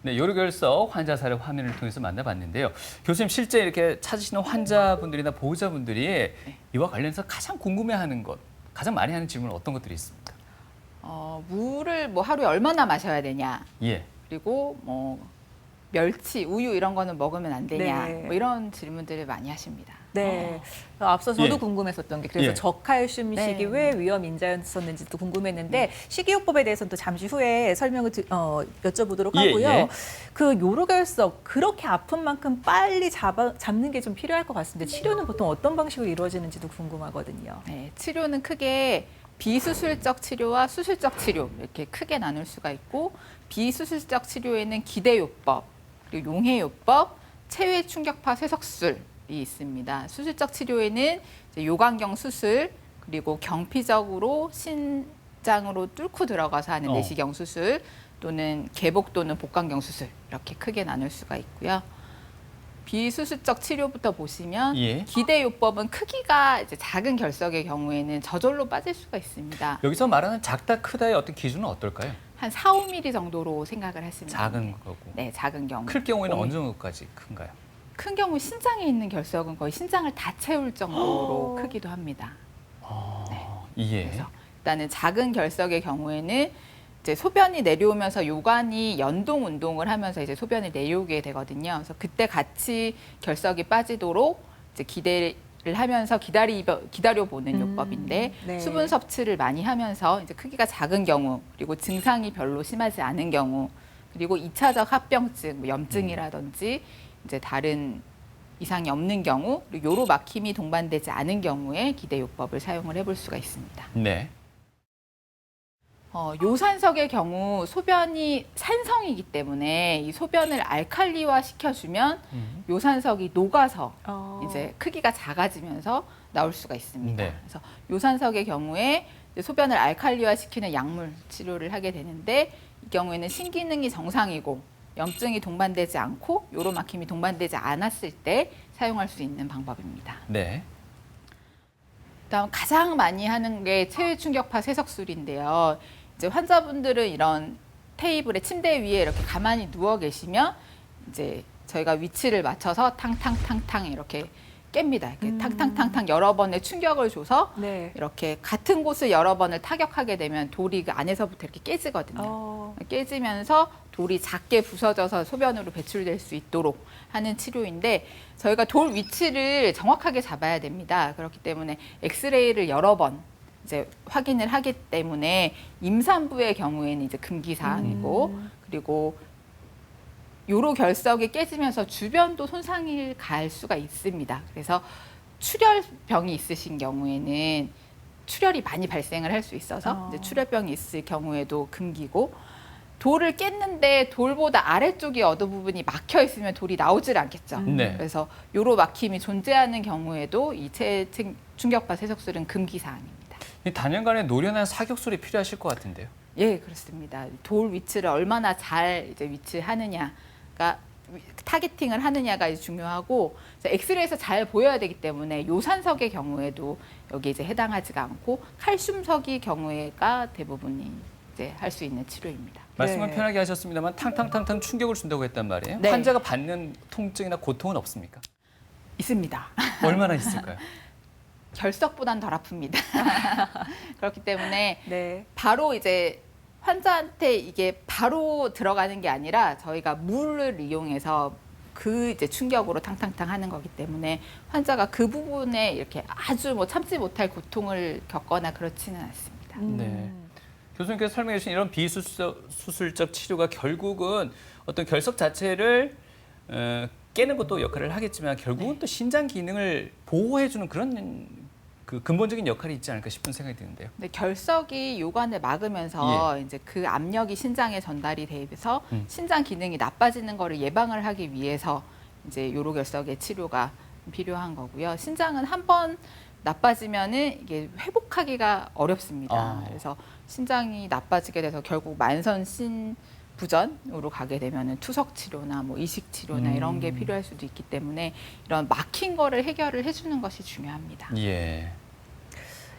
네, 요로결석 환자 사례 화면을 통해서 만나봤는데요. 교수님 실제 이렇게 찾으시는 환자분들이나 보호자분들이 이와 관련해서 가장 궁금해하는 것, 가장 많이 하는 질문은 어떤 것들이 있습니까? 물을 뭐 하루에 얼마나 마셔야 되냐, 예. 그리고 뭐 멸치, 우유 이런 거는 먹으면 안 되냐, 네. 뭐 이런 질문들을 많이 하십니다. 네. 앞서 저도 예. 궁금했었던 게 그래서 예. 저칼슘식이 네. 왜 위험 인자였었는지도 궁금했는데 식이요법에 대해서는 또 잠시 후에 설명을 여쭤보도록 예, 하고요. 예. 그 요로결석 그렇게 아픈 만큼 빨리 잡는 게 좀 필요할 것 같습니다. 치료는 보통 어떤 방식으로 이루어지는지도 궁금하거든요. 네, 치료는 크게 비수술적 치료와 수술적 치료 이렇게 크게 나눌 수가 있고 비수술적 치료에는 기대요법, 그리고 용해요법, 체외 충격파 쇠석술이 있습니다. 수술적 치료에는 이제 요관경 수술 그리고 경피적으로 신장으로 뚫고 들어가서 하는 내시경 수술 또는 개복 또는 복강경 수술 이렇게 크게 나눌 수가 있고요. 비수술적 치료부터 보시면 예. 기대요법은 크기가 이제 작은 결석의 경우에는 저절로 빠질 수가 있습니다. 여기서 말하는 작다 크다의 어떤 기준은 어떨까요? 한 4, 5mm 정도로 생각을 하시면 작은 돼요. 거고. 네, 작은 경우. 클 경우에는 5mm. 어느 정도까지 큰가요? 큰 경우 신장에 있는 결석은 거의 신장을 다 채울 정도로 크기도 합니다. 예. 그래서 일단은 작은 결석의 경우에는 이제 소변이 내려오면서 요관이 연동 운동을 하면서 이제 소변을 내려오게 되거든요. 그래서 그때 같이 결석이 빠지도록 이제 기대를 하면서 기다려 보는 요법인데 네. 수분 섭취를 많이 하면서 이제 크기가 작은 경우 그리고 증상이 별로 심하지 않은 경우 그리고 2차적 합병증, 뭐 염증이라든지 이제 다른 이상이 없는 경우 그리고 요로 막힘이 동반되지 않은 경우에 기대요법을 사용을 해볼 수가 있습니다. 네. 요산석의 경우 소변이 산성이기 때문에 이 소변을 알칼리화 시켜주면 요산석이 녹아서 이제 크기가 작아지면서 나올 수가 있습니다. 네. 그래서 요산석의 경우에 이제 소변을 알칼리화시키는 약물 치료를 하게 되는데 이 경우에는 신기능이 정상이고 염증이 동반되지 않고 요로 막힘이 동반되지 않았을 때 사용할 수 있는 방법입니다. 네. 그다음 가장 많이 하는 게 체외 충격파 세석술인데요. 이제 환자분들은 이런 테이블에 침대 위에 이렇게 가만히 누워 계시면 이제 저희가 위치를 맞춰서 탕탕탕탕 이렇게 깹니다. 이렇게 탕탕탕탕 여러 번의 충격을 줘서 네. 이렇게 같은 곳을 여러 번을 타격하게 되면 돌이 그 안에서부터 이렇게 깨지거든요. 깨지면서 돌이 작게 부서져서 소변으로 배출될 수 있도록 하는 치료인데 저희가 돌 위치를 정확하게 잡아야 됩니다. 그렇기 때문에 엑스레이를 여러 번 이제 확인을 하기 때문에 임산부의 경우에는 이제 금기 사항이고 그리고 요로 결석이 깨지면서 주변도 손상이 갈 수가 있습니다. 그래서 출혈병이 있으신 경우에는 출혈이 많이 발생을 할 수 있어서 이제 출혈병이 있을 경우에도 금기고 돌을 깼는데 돌보다 아래쪽이 어두 부분이 막혀 있으면 돌이 나오질 않겠죠. 네. 그래서 요로 막힘이 존재하는 경우에도 이 체외 충격파 세석술은 금기 사항입니다. 이 단연간에 노련한 사격술이 필요하실 것 같은데요. 예, 그렇습니다. 돌 위치를 얼마나 잘 이제 위치하느냐가 타겟팅을 하느냐가 이제 중요하고 엑스레이에서 잘 보여야 되기 때문에 요산석의 경우에도 여기 이제 해당하지가 않고 칼슘석의 경우에가 대부분이 이제 할 수 있는 치료입니다. 말씀은 네. 편하게 하셨습니다만 탕탕탕탕 충격을 준다고 했단 말이에요. 네. 환자가 받는 통증이나 고통은 없습니까? 있습니다. 얼마나 있을까요? 결석보단 덜 아픕니다. 그렇기 때문에 네. 바로 이제 환자한테 이게 바로 들어가는 게 아니라 저희가 물을 이용해서 그 이제 충격으로 탕탕탕 하는 거기 때문에 환자가 그 부분에 이렇게 아주 뭐 참지 못할 고통을 겪거나 그렇지는 않습니다. 네. 교수님께서 설명해 주신 이런 비수술적 치료가 결국은 어떤 결석 자체를 깨는 것도 역할을 하겠지만 결국은 또 신장 기능을 보호해주는 그런 그 근본적인 역할이 있지 않을까 싶은 생각이 드는데요. 근데 결석이 요관을 막으면서 이제 그 압력이 신장에 전달이 돼서 신장 기능이 나빠지는 거를 예방을 하기 위해서 이제 요로 결석의 치료가 필요한 거고요. 신장은 한 번 나빠지면은 이게 회복하기가 어렵습니다. 그래서 신장이 나빠지게 돼서 결국 만선 신부전으로 가게 되면은 투석 치료나 뭐 이식 치료나 이런 게 필요할 수도 있기 때문에 이런 막힌 거를 해결을 해주는 것이 중요합니다. 예.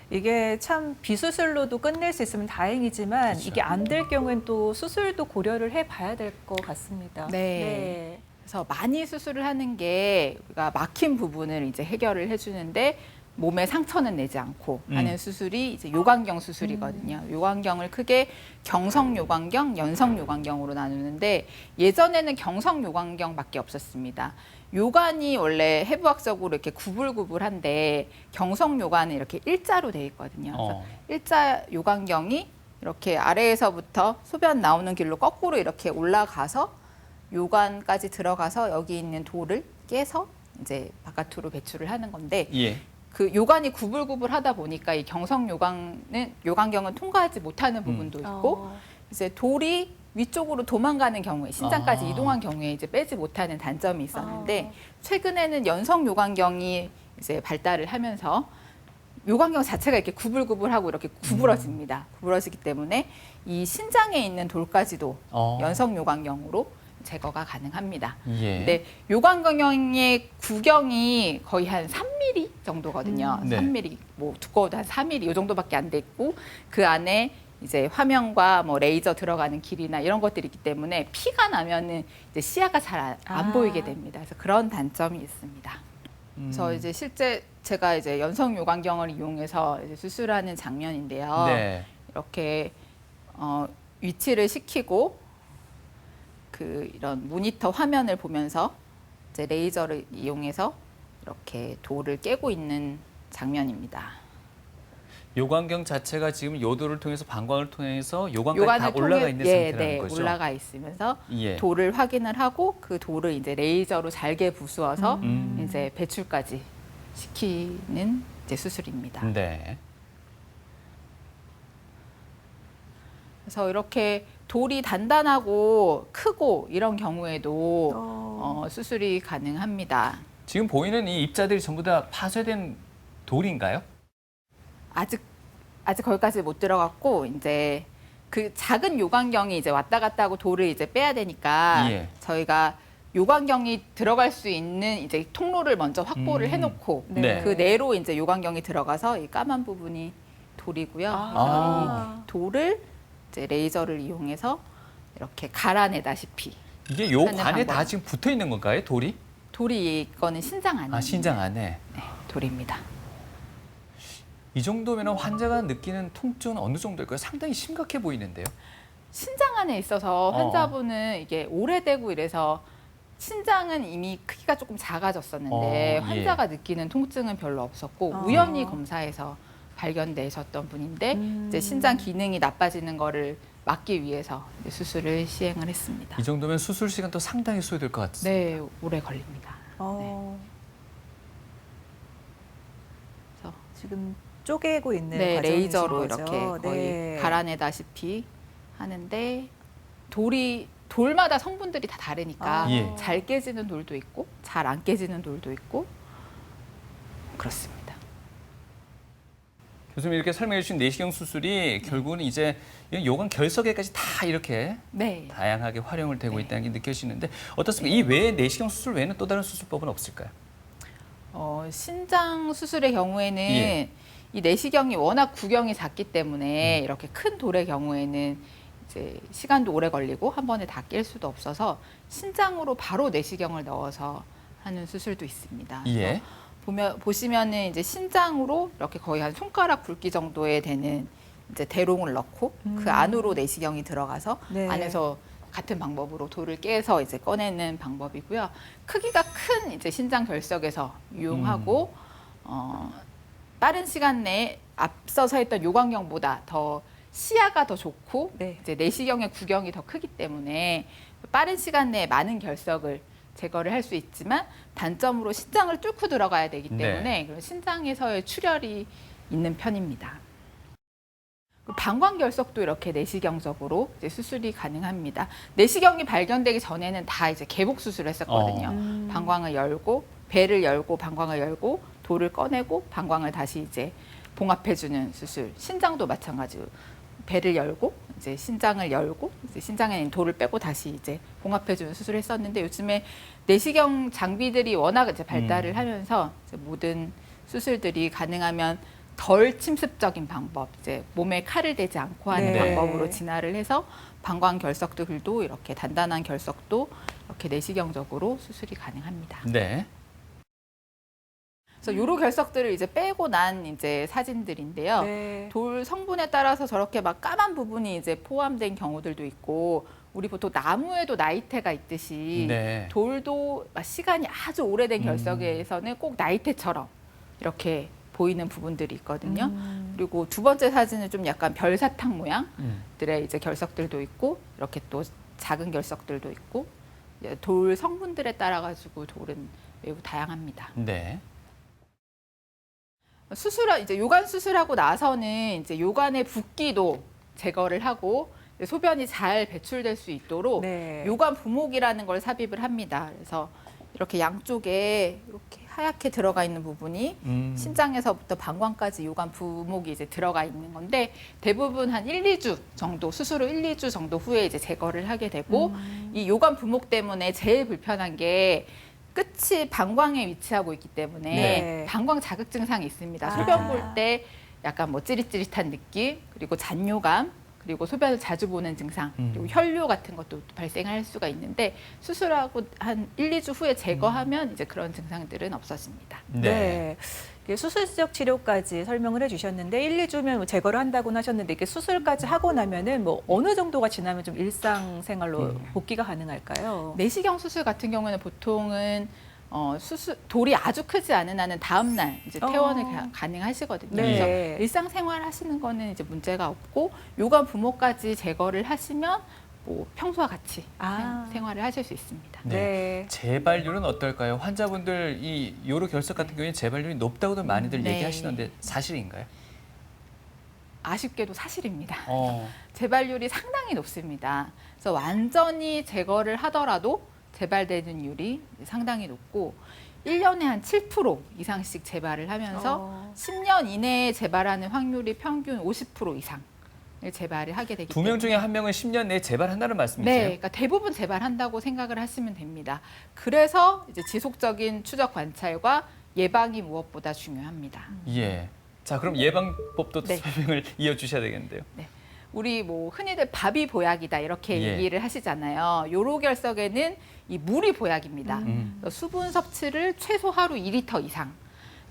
이게 참 비수술로도 끝낼 수 있으면 다행이지만 그렇죠. 이게 안 될 경우엔 또 수술도 고려를 해봐야 될 것 같습니다. 네. 그래서 많이 수술을 하는 게 우리가 막힌 부분을 이제 해결을 해주는데 몸에 상처는 내지 않고 하는 수술이 이제 요관경 수술이거든요. 요관경을 크게 경성 요관경, 연성 요관경으로 나누는데 예전에는 경성 요관경밖에 없었습니다. 요관이 원래 해부학적으로 이렇게 구불구불한데 경성 요관은 이렇게 일자로 돼 있거든요. 그래서 일자 요관경이 이렇게 아래에서부터 소변 나오는 길로 거꾸로 이렇게 올라가서 요관까지 들어가서 여기 있는 돌을 깨서 이제 바깥으로 배출을 하는 건데 예. 그 요관이 구불구불하다 보니까 이 경성 요관경은 통과하지 못하는 부분도 있고 이제 돌이 위쪽으로 도망가는 경우에 신장까지 이동한 경우에 이제 빼지 못하는 단점이 있었는데 최근에는 연성 요관경이 이제 발달을 하면서 요관경 자체가 이렇게 구불구불하고 이렇게 구부러집니다. 구부러지기 때문에 이 신장에 있는 돌까지도 연성 요관경으로 제거가 가능합니다. 예. 근데 요관경의 구경이 거의 한 3mm 정도거든요. 네. 3mm, 뭐 두꺼워도 한 4mm 이 정도밖에 안 돼 있고 그 안에 이제 화면과 뭐 레이저 들어가는 길이나 이런 것들이 있기 때문에 피가 나면은 이제 시야가 잘 안 보이게 됩니다. 그래서 그런 단점이 있습니다. 그래서 이제 실제 제가 이제 연성 요관경을 이용해서 이제 수술하는 장면인데요. 네. 이렇게 위치를 시키고 그 이런 모니터 화면을 보면서 이제 레이저를 이용해서 이렇게 돌을 깨고 있는 장면입니다. 요관경 자체가 지금 요도를 통해서 방광을 통해서 요관까지 다 올라가 있는 상태라는 거죠. 올라가 있으면서 예. 돌을 확인을 하고 그 돌을 이제 레이저로 잘게 부수어서 이제 배출까지 시키는 이제 수술입니다. 네. 그래서 이렇게 돌이 단단하고 크고 이런 경우에도 수술이 가능합니다. 지금 보이는 이 입자들이 전부 다 파쇄된 돌인가요? 아직 거기까지 못 들어갔고 이제 그 작은 요광경이 이제 왔다 갔다 하고 돌을 이제 빼야 되니까 예. 저희가 요광경이 들어갈 수 있는 이제 통로를 먼저 확보를 해놓고 네. 그 내로 이제 요광경이 들어가서 이 까만 부분이 돌이고요. 그래서 이 돌을 이제 레이저를 이용해서 이렇게 갈아내다시피 이게 요 하는 관에 방법. 다 지금 붙어 있는 건가요, 돌이? 돌이 이거는 신장 안에 아, 신장 안에. 네, 돌입니다. 이 정도면 환자가 느끼는 통증은 어느 정도일까요? 상당히 심각해 보이는데요. 신장 안에 있어서 환자분은 이게 오래되고 이래서 신장은 이미 크기가 조금 작아졌었는데 예. 환자가 느끼는 통증은 별로 없었고 우연히 검사해서 발견되셨던 분인데 이제 신장 기능이 나빠지는 거를 막기 위해서 이제 수술을 시행을 했습니다. 이 정도면 수술 시간도 상당히 소요될 것 같습니다. 네, 오래 걸립니다. 그래서 지금 쪼개고 있는 네, 과정이신 레이저로 거죠? 이렇게 거의 네. 갈아내다시피 하는데 돌마다 성분들이 다 다르니까 예. 잘 깨지는 돌도 있고 잘 안 깨지는 돌도 있고 그렇습니다. 교수님 이렇게 설명해 주신 내시경 수술이 결국은 이제 요관 결석에까지 다 이렇게 네. 다양하게 활용을 되고 있다는 게 느껴지는데 어떻습니까? 이 외에 내시경 수술 외에는 또 다른 수술법은 없을까요? 신장 수술의 경우에는 예. 이 내시경이 워낙 구경이 작기 때문에 이렇게 큰 돌의 경우에는 이제 시간도 오래 걸리고 한 번에 다 깰 수도 없어서 신장으로 바로 내시경을 넣어서 하는 수술도 있습니다. 예. 보시면은 이제 신장으로 이렇게 거의 한 손가락 굵기 정도에 되는 이제 대롱을 넣고 그 안으로 내시경이 들어가서 네. 안에서 같은 방법으로 돌을 깨서 이제 꺼내는 방법이고요. 크기가 큰 이제 신장 결석에서 이용하고 빠른 시간 내에 앞서서 했던 요광경보다 더 시야가 더 좋고 네. 이제 내시경의 구경이 더 크기 때문에 빠른 시간 내에 많은 결석을 제거를 할 수 있지만 단점으로 신장을 뚫고 들어가야 되기 때문에 네. 그런 신장에서의 출혈이 있는 편입니다. 방광 결석도 이렇게 내시경적으로 이제 수술이 가능합니다. 내시경이 발견되기 전에는 다 이제 개복 수술을 했었거든요. 방광을 열고 배를 열고 방광을 열고 돌을 꺼내고 방광을 다시 이제 봉합해주는 수술. 신장도 마찬가지로 배를 열고 이제 신장을 열고 이제 신장에 있는 돌을 빼고 다시 이제 봉합해주는 수술을 했었는데 요즘에 내시경 장비들이 워낙 이제 발달을 하면서 이제 모든 수술들이 가능하면 덜 침습적인 방법, 이제 몸에 칼을 대지 않고 하는 네. 방법으로 진화를 해서 방광 결석들도 이렇게 단단한 결석도 이렇게 내시경적으로 수술이 가능합니다. 네. 그래서 요로 결석들을 이제 빼고 난 이제 사진들인데요. 네. 돌 성분에 따라서 저렇게 막 까만 부분이 이제 포함된 경우들도 있고, 우리 보통 나무에도 나이테가 있듯이 네. 돌도 시간이 아주 오래된 결석에서는 꼭 나이테처럼 이렇게 보이는 부분들이 있거든요. 그리고 두 번째 사진은 좀 약간 별사탕 모양들의 이제 결석들도 있고, 이렇게 또 작은 결석들도 있고, 돌 성분들에 따라 가지고 돌은 매우 다양합니다. 네. 이제 요관 수술하고 나서는 이제 요관의 붓기도 제거를 하고 소변이 잘 배출될 수 있도록 네. 요관 부목이라는 걸 삽입을 합니다. 그래서 이렇게 양쪽에 이렇게 하얗게 들어가 있는 부분이 신장에서부터 방광까지 요관 부목이 이제 들어가 있는 건데 대부분 한 1, 2주 정도 수술 후 1, 2주 정도 후에 이제 제거를 하게 되고 이 요관 부목 때문에 제일 불편한 게 끝이 방광에 위치하고 있기 때문에 네. 방광 자극 증상이 있습니다. 아. 소변 볼 때 약간 뭐 찌릿찌릿한 느낌, 그리고 잔뇨감, 그리고 소변을 자주 보는 증상, 그리고 혈뇨 같은 것도 발생할 수가 있는데 수술하고 한 1, 2주 후에 제거하면 이제 그런 증상들은 없어집니다. 네. 이게 수술적 치료까지 설명을 해주셨는데 1, 2주면 제거를 한다고는 하셨는데 이게 수술까지 하고 나면은 뭐 어느 정도가 지나면 좀 일상생활로 복귀가 가능할까요? 내시경 수술 같은 경우는 보통은 돌이 아주 크지 않은 한은 다음 날 이제 퇴원을 가능하시거든요. 네. 그래서 일상생활 하시는 거는 이제 문제가 없고 요관 부목까지 제거를 하시면 뭐 평소와 같이 생활을 하실 수 있습니다. 네. 재발률은 어떨까요? 환자분들 이 요로 결석 같은 경우에 재발률이 높다고들 많이들 네. 얘기하시던데 사실인가요? 아쉽게도 사실입니다. 어. 재발률이 상당히 높습니다. 그래서 완전히 제거를 하더라도 재발되는 상당히 높고 1년에 한 7% 이상씩 재발을 하면서 10년 이내에 재발하는 확률이 평균 50% 이상을 재발을 하게 되기 때문에 2명 중에 1명은 10년 내에 재발한다는 말씀이세요? 네, 그러니까 대부분 재발한다고 생각을 하시면 됩니다. 그래서 이제 지속적인 추적 관찰과 예방이 무엇보다 중요합니다. 예. 자, 그럼 예방법도 네. 설명을 이어주셔야 되겠는데요. 우리 뭐 흔히들 밥이 보약이다 이렇게 예. 얘기를 하시잖아요. 요로결석에는 이 물이 보약입니다. 수분 섭취를 최소 하루 2리터 이상.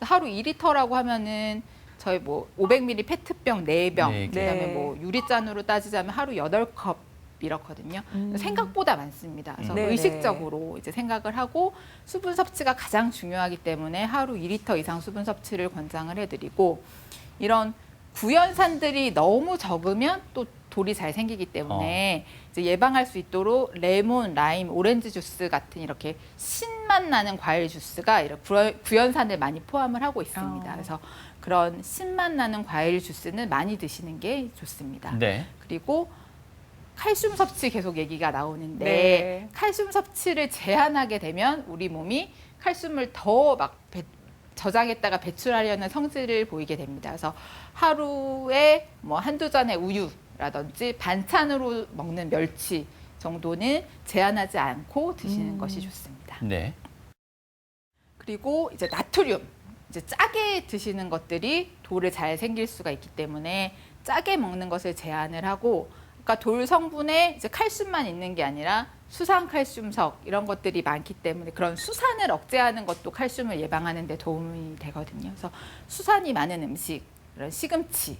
하루 2리터라고 하면은 저희 뭐 500ml 페트병 4병, 네 개. 그다음에 네. 뭐 유리잔으로 따지자면 하루 8컵 이렇거든요. 생각보다 많습니다. 그래서 네네. 의식적으로 이제 생각을 하고 수분 섭취가 가장 중요하기 때문에 하루 2리터 이상 수분 섭취를 권장을 해드리고 이런 구연산들이 너무 적으면 또 돌이 잘 생기기 때문에 이제 예방할 수 있도록 레몬, 라임, 오렌지 주스 같은 이렇게 신맛 나는 과일 주스가 이런 구연산을 많이 포함을 하고 있습니다. 그래서 그런 신맛 나는 과일 주스는 많이 드시는 게 좋습니다. 네. 그리고 칼슘 섭취 계속 얘기가 나오는데 네. 칼슘 섭취를 제한하게 되면 우리 몸이 칼슘을 더 막 저장했다가 배출하려는 성질을 보이게 됩니다. 그래서 하루에 뭐 한두 잔의 우유라든지 반찬으로 먹는 멸치 정도는 제한하지 않고 드시는 것이 좋습니다. 네. 그리고 이제 나트륨, 이제 짜게 드시는 것들이 돌을 잘 생길 수가 있기 때문에 짜게 먹는 것을 제한을 하고, 그러니까 돌 성분에 이제 칼슘만 있는 게 아니라 수산 칼슘석 이런 것들이 많기 때문에 그런 수산을 억제하는 것도 칼슘을 예방하는 데 도움이 되거든요. 그래서 수산이 많은 음식, 이런 시금치,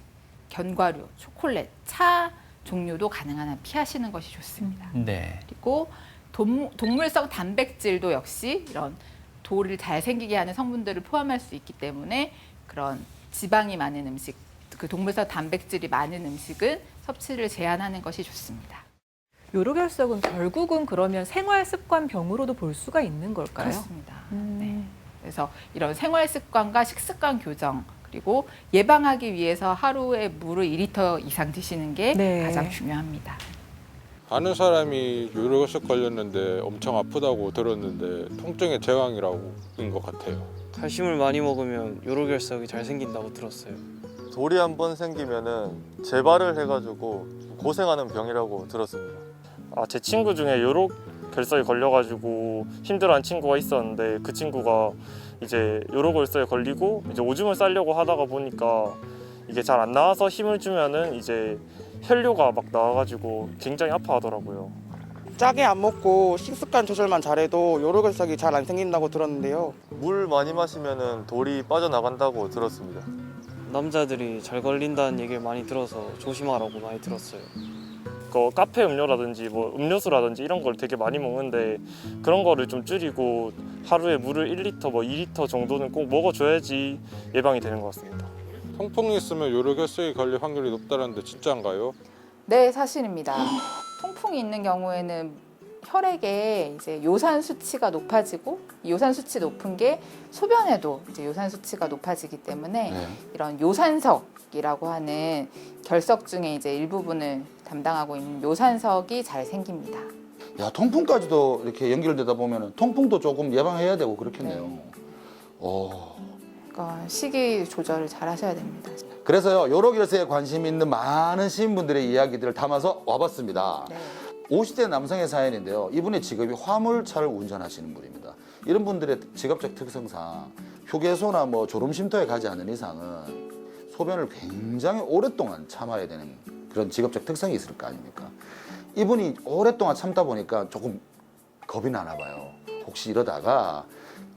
견과류, 초콜릿, 차 종류도 가능한 한 피하시는 것이 좋습니다. 네. 그리고 동물성 단백질도 역시 이런 돌을 잘 생기게 하는 성분들을 포함할 수 있기 때문에 그런 지방이 많은 음식, 그 동물성 단백질이 많은 음식은 섭취를 제한하는 것이 좋습니다. 요로결석은 결국은 그러면 생활 습관 병으로도 볼 수가 있는 걸까요? 그렇습니다. 네. 그래서 이런 생활 습관과 식습관 교정, 그리고 예방하기 위해서 하루에 물을 2리터 이상 드시는 게 네. 가장 중요합니다. 아는 사람이 요로결석 걸렸는데 엄청 아프다고 들었는데 통증의 제왕이라고인 것 같아요. 칼슘을 많이 먹으면 요로결석이 잘 생긴다고 들었어요. 돌이 한 번 생기면은 재발을 해가지고 고생하는 병이라고 들었습니다. 제 친구 중에 요로결석에 걸려가지고 힘들어하는 친구가 있었는데 그 친구가 이제 요로결석에 걸리고 이제 오줌을 싸려고 하다가 보니까 이게 잘 안 나와서 힘을 주면은 이제 혈뇨가 막 나와가지고 굉장히 아파하더라고요. 짜게 안 먹고 식습관 조절만 잘해도 요로결석이 잘 안 생긴다고 들었는데요. 물 많이 마시면은 돌이 빠져나간다고 들었습니다. 남자들이 잘 걸린다는 얘기를 많이 들어서 조심하라고 많이 들었어요. 카페 음료라든지 뭐 음료수라든지 이런 걸 되게 많이 먹는데 그런 거를 좀 줄이고 하루에 물을 1리터, 뭐 2리터 정도는 꼭 먹어줘야지 예방이 되는 것 같습니다. 통풍이 있으면 요로결석이 걸릴 확률이 높다는데 진짜인가요? 네, 사실입니다. 통풍이 있는 경우에는 혈액에 이제 요산 수치가 높아지고 이 요산 수치 높은 게 소변에도 이제 요산 수치가 높아지기 때문에 이런 요산석이라고 하는 결석 중에 이제 일부분을 담당하고 있는 요산석이 잘 생깁니다. 야, 통풍까지도 이렇게 연결되다 보면 통풍도 조금 예방해야 되고 그렇겠네요. 그러니까 식이 조절을 잘 하셔야 됩니다. 그래서요, 요로결석에 관심 있는 많은 시민분들의 이야기들을 담아서 와봤습니다. 50대 남성의 사연인데요. 이분의 직업이 화물차를 운전하시는 분입니다. 이런 분들의 직업적 특성상 휴게소나 뭐 졸음쉼터에 가지 않는 이상은 소변을 굉장히 오랫동안 참아야 되는 그런 직업적 특성이 있을 거 아닙니까? 이분이 오랫동안 참다 보니까 조금 겁이 나나 봐요. 혹시 이러다가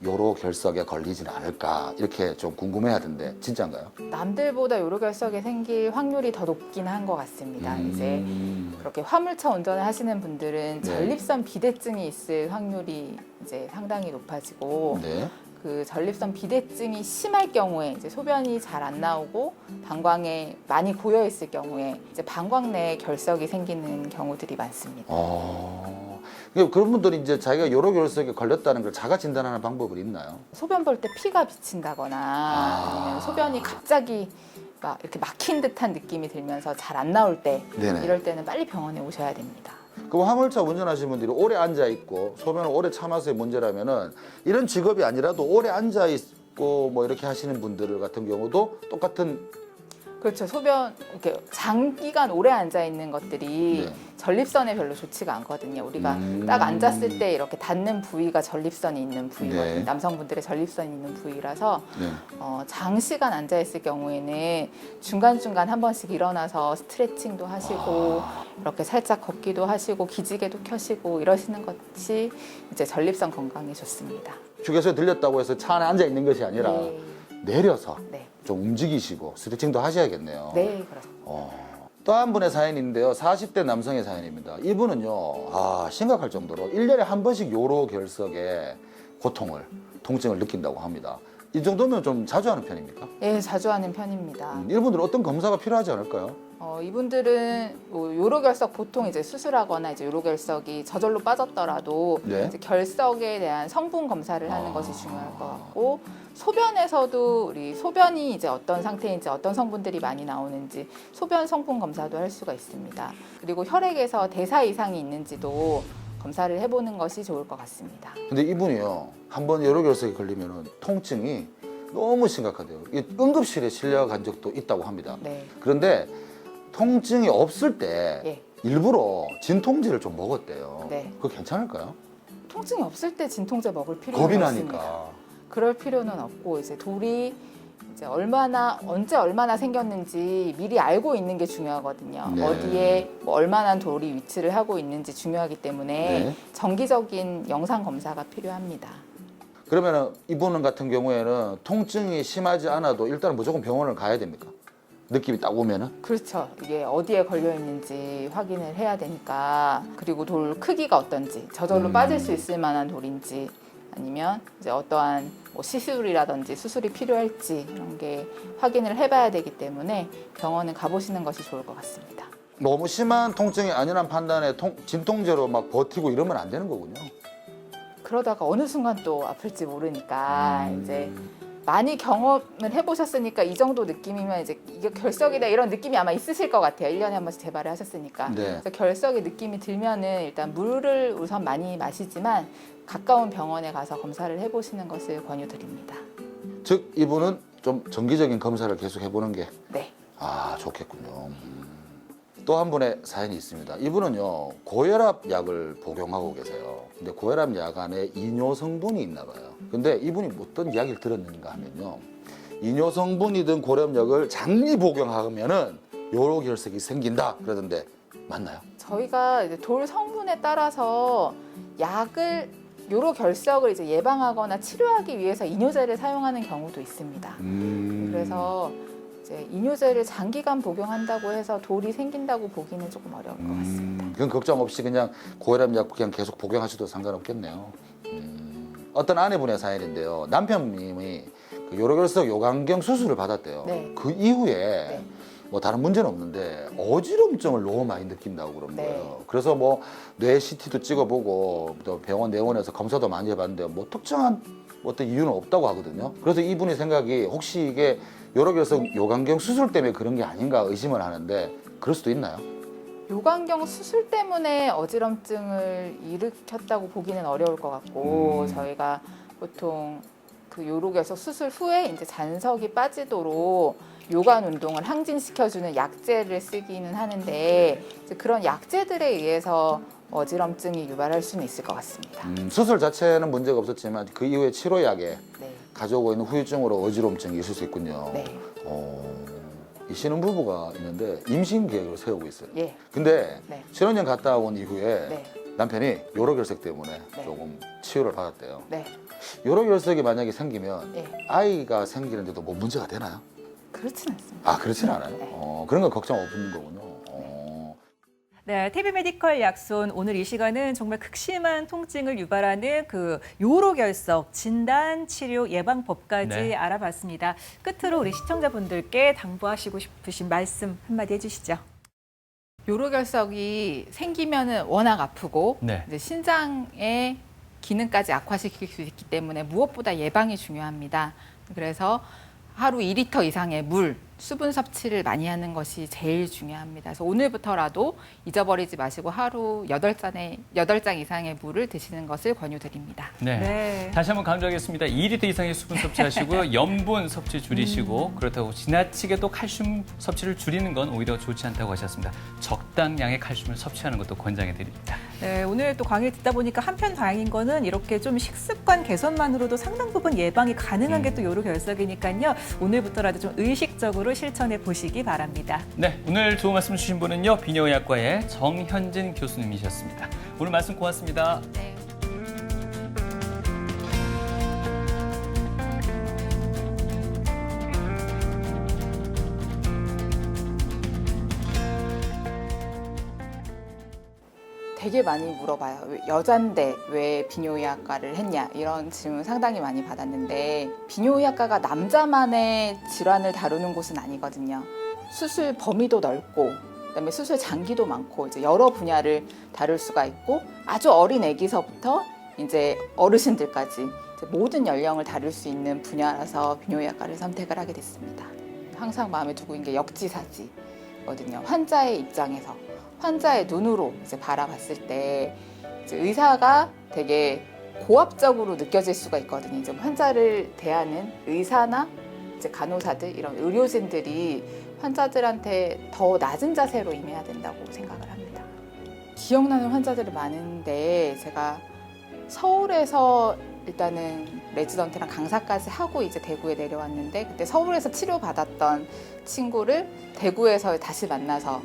요로결석에 걸리진 않을까 이렇게 좀 궁금해하던데 진짜인가요? 남들보다 요로결석이 생길 확률이 더 높긴 한 것 같습니다. 이제 그렇게 화물차 운전을 하시는 분들은 전립선 비대증이 있을 확률이 이제 상당히 높아지고 그 전립선 비대증이 심할 경우에 이제 소변이 잘 안 나오고 방광에 많이 고여 있을 경우에 이제 방광 내에 결석이 생기는 경우들이 많습니다. 그런 분들이 이제 자기가 요로결석에 걸렸다는 걸 자가 진단하는 방법은 있나요? 소변 볼 때 피가 비친다거나 아니면 소변이 갑자기 막 이렇게 막힌 듯한 느낌이 들면서 잘 안 나올 때 이럴 때는 빨리 병원에 오셔야 됩니다. 그럼 화물차 운전하시는 분들이 오래 앉아 있고 소변을 오래 참아서의 문제라면은 이런 직업이 아니라도 오래 앉아 있고 뭐 이렇게 하시는 분들 같은 경우도 똑같은 그렇죠. 소변 이렇게 장기간 오래 앉아 있는 것들이 네. 전립선에 별로 좋지가 않거든요. 우리가 딱 앉았을 때 이렇게 닿는 부위가 전립선이 있는 부위거든요. 네. 남성분들의 전립선이 있는 부위라서 네. 장시간 앉아 있을 경우에는 중간중간 한 번씩 일어나서 스트레칭도 하시고 이렇게 살짝 걷기도 하시고 기지개도 켜시고 이러시는 것이 이제 전립선 건강에 좋습니다. 휴게소에 들렸다고 해서 차 안에 앉아 있는 것이 아니라 네. 내려서 네. 좀 움직이시고 스트레칭도 하셔야겠네요. 네, 그렇습니다. 또 한 분의 사연인데요. 40대 남성의 사연입니다. 이분은요, 심각할 정도로 1년에 한 번씩 요로결석의 고통을, 통증을 느낀다고 합니다. 이 정도면 좀 자주 하는 편입니까? 네, 자주 하는 편입니다. 이분들은 어떤 검사가 필요하지 않을까요? 이분들은 뭐 요로결석 보통 이제 수술하거나 이제 요로결석이 저절로 빠졌더라도 네. 이제 결석에 대한 성분 검사를 하는 것이 중요할 것 같고 소변에서도 우리 소변이 이제 어떤 상태인지 어떤 성분들이 많이 나오는지 소변 성분 검사도 할 수가 있습니다. 그리고 혈액에서 대사 이상이 있는지도 검사를 해보는 것이 좋을 것 같습니다. 근데 이분이요, 한번 요로결석에 걸리면 통증이 너무 심각하대요. 응급실에 실려간 적도 있다고 합니다. 네. 그런데 통증이 없을 때 예. 일부러 진통제를 좀 먹었대요. 네. 그거 괜찮을까요? 통증이 없을 때 진통제 먹을 필요는 겁이 없습니다. 나니까. 그럴 필요는 없고 이제 돌이 이제 언제 얼마나 생겼는지 미리 알고 있는 게 중요하거든요. 네. 어디에 뭐 얼마나 돌이 위치를 하고 있는지 중요하기 때문에 네. 정기적인 영상 검사가 필요합니다. 그러면 이분 같은 경우에는 통증이 심하지 않아도 일단은 무조건 병원을 가야 됩니까? 느낌이 딱 오면은? 그렇죠. 이게 어디에 걸려 있는지 확인을 해야 되니까 그리고 돌 크기가 어떤지 저절로 빠질 수 있을 만한 돌인지 아니면 이제 어떠한 뭐 시술이라든지 수술이 필요할지 이런 게 확인을 해봐야 되기 때문에 병원은 가보시는 것이 좋을 것 같습니다. 너무 심한 통증이 아니란 판단에 진통제로 막 버티고 이러면 안 되는 거군요. 그러다가 어느 순간 또 아플지 모르니까 이제 많이 경험을 해보셨으니까 이 정도 느낌이면 이제 이게 결석이다 이런 느낌이 아마 있으실 것 같아요. 1년에 한 번씩 재발을 하셨으니까. 네. 그래서 결석의 느낌이 들면은 일단 물을 우선 많이 마시지만 가까운 병원에 가서 검사를 해보시는 것을 권유드립니다. 즉 이분은 좀 정기적인 검사를 계속 해보는 게 네. 좋겠군요. 또 한 분의 사연이 있습니다. 이분은요, 고혈압 약을 복용하고 계세요. 근데 고혈압 약 안에 이뇨 성분이 있나 봐요. 근데 이분이 어떤 이야기를 들었는가 하면요, 이뇨 성분이든 고혈압 약을 장기 복용하면은 요로결석이 생긴다 그러던데 맞나요? 저희가 이제 돌 성분에 따라서 약을 요로결석을 이제 예방하거나 치료하기 위해서 이뇨제를 사용하는 경우도 있습니다. 그래서 이제 이뇨제를 장기간 복용한다고 해서 돌이 생긴다고 보기는 조금 어려울 것 같습니다. 그건 걱정 없이 그냥 고혈압 약 그냥 계속 복용하셔도 상관없겠네요. 어떤 아내분의 사연인데요. 남편님이 그 요로결석 요강경 수술을 받았대요. 네. 그 이후에 네. 뭐 다른 문제는 없는데 어지럼증을 너무 많이 느낀다고 그러는 네. 거예요. 그래서 뭐 뇌 CT도 찍어보고 또 병원 내원에서 검사도 많이 해봤는데 뭐 특정한 어떤 이유는 없다고 하거든요. 그래서 이분의 생각이 혹시 이게 요로결석 요강경 수술 때문에 그런 게 아닌가 의심을 하는데 그럴 수도 있나요? 요강경 수술 때문에 어지럼증을 일으켰다고 보기는 어려울 것 같고 저희가 보통 그 요로결석 수술 후에 이제 잔석이 빠지도록 요관 운동을 항진시켜주는 약제를 쓰기는 하는데 이제 그런 약제들에 의해서 어지럼증이 유발할 수는 있을 것 같습니다. 수술 자체는 문제가 없었지만 그 이후에 치료약에 네. 가져오고 있는 후유증으로 어지럼증이 있을 수 있군요. 네. 이 신혼부부가 있는데 임신 계획을 세우고 있어요. 예. 근데 네. 신혼여행 갔다 온 이후에 네. 남편이 요로결석 때문에 네. 조금 치유를 받았대요. 네. 요로결석이 만약에 생기면 예. 아이가 생기는데도 뭐 문제가 되나요? 그렇진 않습니다. 그렇진 않아요? 네. 그런 건 걱정 없는 거군요. 네, TV 메디컬 약손 오늘 이 시간은 정말 극심한 통증을 유발하는 그 요로결석 진단, 치료, 예방법까지 네. 알아봤습니다. 끝으로 우리 시청자분들께 당부하시고 싶으신 말씀 한마디 해주시죠. 요로결석이 생기면은 워낙 아프고 네. 이제 신장의 기능까지 악화시킬 수 있기 때문에 무엇보다 예방이 중요합니다. 그래서 하루 2리터 이상의 물 수분 섭취를 많이 하는 것이 제일 중요합니다. 그래서 오늘부터라도 잊어버리지 마시고 하루 8장 이상의 물을 드시는 것을 권유드립니다. 네. 네. 다시 한번 강조하겠습니다. 2리터 이상의 수분 섭취하시고요. 염분 섭취 줄이시고 그렇다고 지나치게 또 칼슘 섭취를 줄이는 건 오히려 좋지 않다고 하셨습니다. 적당량의 칼슘을 섭취하는 것도 권장해 드립니다. 네, 오늘 또 강의 듣다 보니까 한편 다행인 거는 이렇게 좀 식습관 개선만으로도 상당 부분 예방이 가능한 게 또 요로결석이니까요. 오늘부터라도 좀 의식적으로 실천해 보시기 바랍니다. 네, 오늘 좋은 말씀 주신 분은요. 비뇨의학과의 정현진 교수님이셨습니다. 오늘 말씀 고맙습니다. 네. 되게 많이 물어봐요. 여잔데 왜 비뇨의학과를 했냐 이런 질문 상당히 많이 받았는데 비뇨의학과가 남자만의 질환을 다루는 곳은 아니거든요. 수술 범위도 넓고 그다음에 수술 장기도 많고 이제 여러 분야를 다룰 수가 있고 아주 어린 아기서부터 이제 어르신들까지 이제 모든 연령을 다룰 수 있는 분야라서 비뇨의학과를 선택을 하게 됐습니다. 항상 마음에 두고 있는 게 역지사지거든요. 환자의 입장에서. 환자의 눈으로 이제 바라봤을 때 이제 의사가 되게 고압적으로 느껴질 수가 있거든요. 이제 환자를 대하는 의사나 이제 간호사들 이런 의료진들이 환자들한테 더 낮은 자세로 임해야 된다고 생각을 합니다. 기억나는 환자들이 많은데 제가 서울에서 일단은 레지던트랑 강사까지 하고 이제 대구에 내려왔는데 그때 서울에서 치료받았던 친구를 대구에서 다시 만나서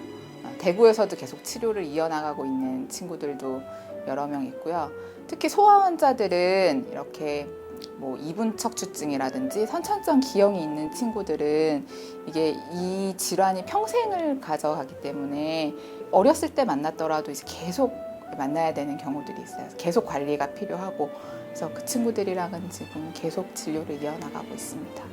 대구에서도 계속 치료를 이어나가고 있는 친구들도 여러 명 있고요. 특히 소아 환자들은 이렇게 뭐 이분 척추증이라든지 선천성 기형이 있는 친구들은 이게 이 질환이 평생을 가져가기 때문에 어렸을 때 만났더라도 이제 계속 만나야 되는 경우들이 있어요. 계속 관리가 필요하고 그래서 그 친구들이랑은 지금 계속 진료를 이어나가고 있습니다.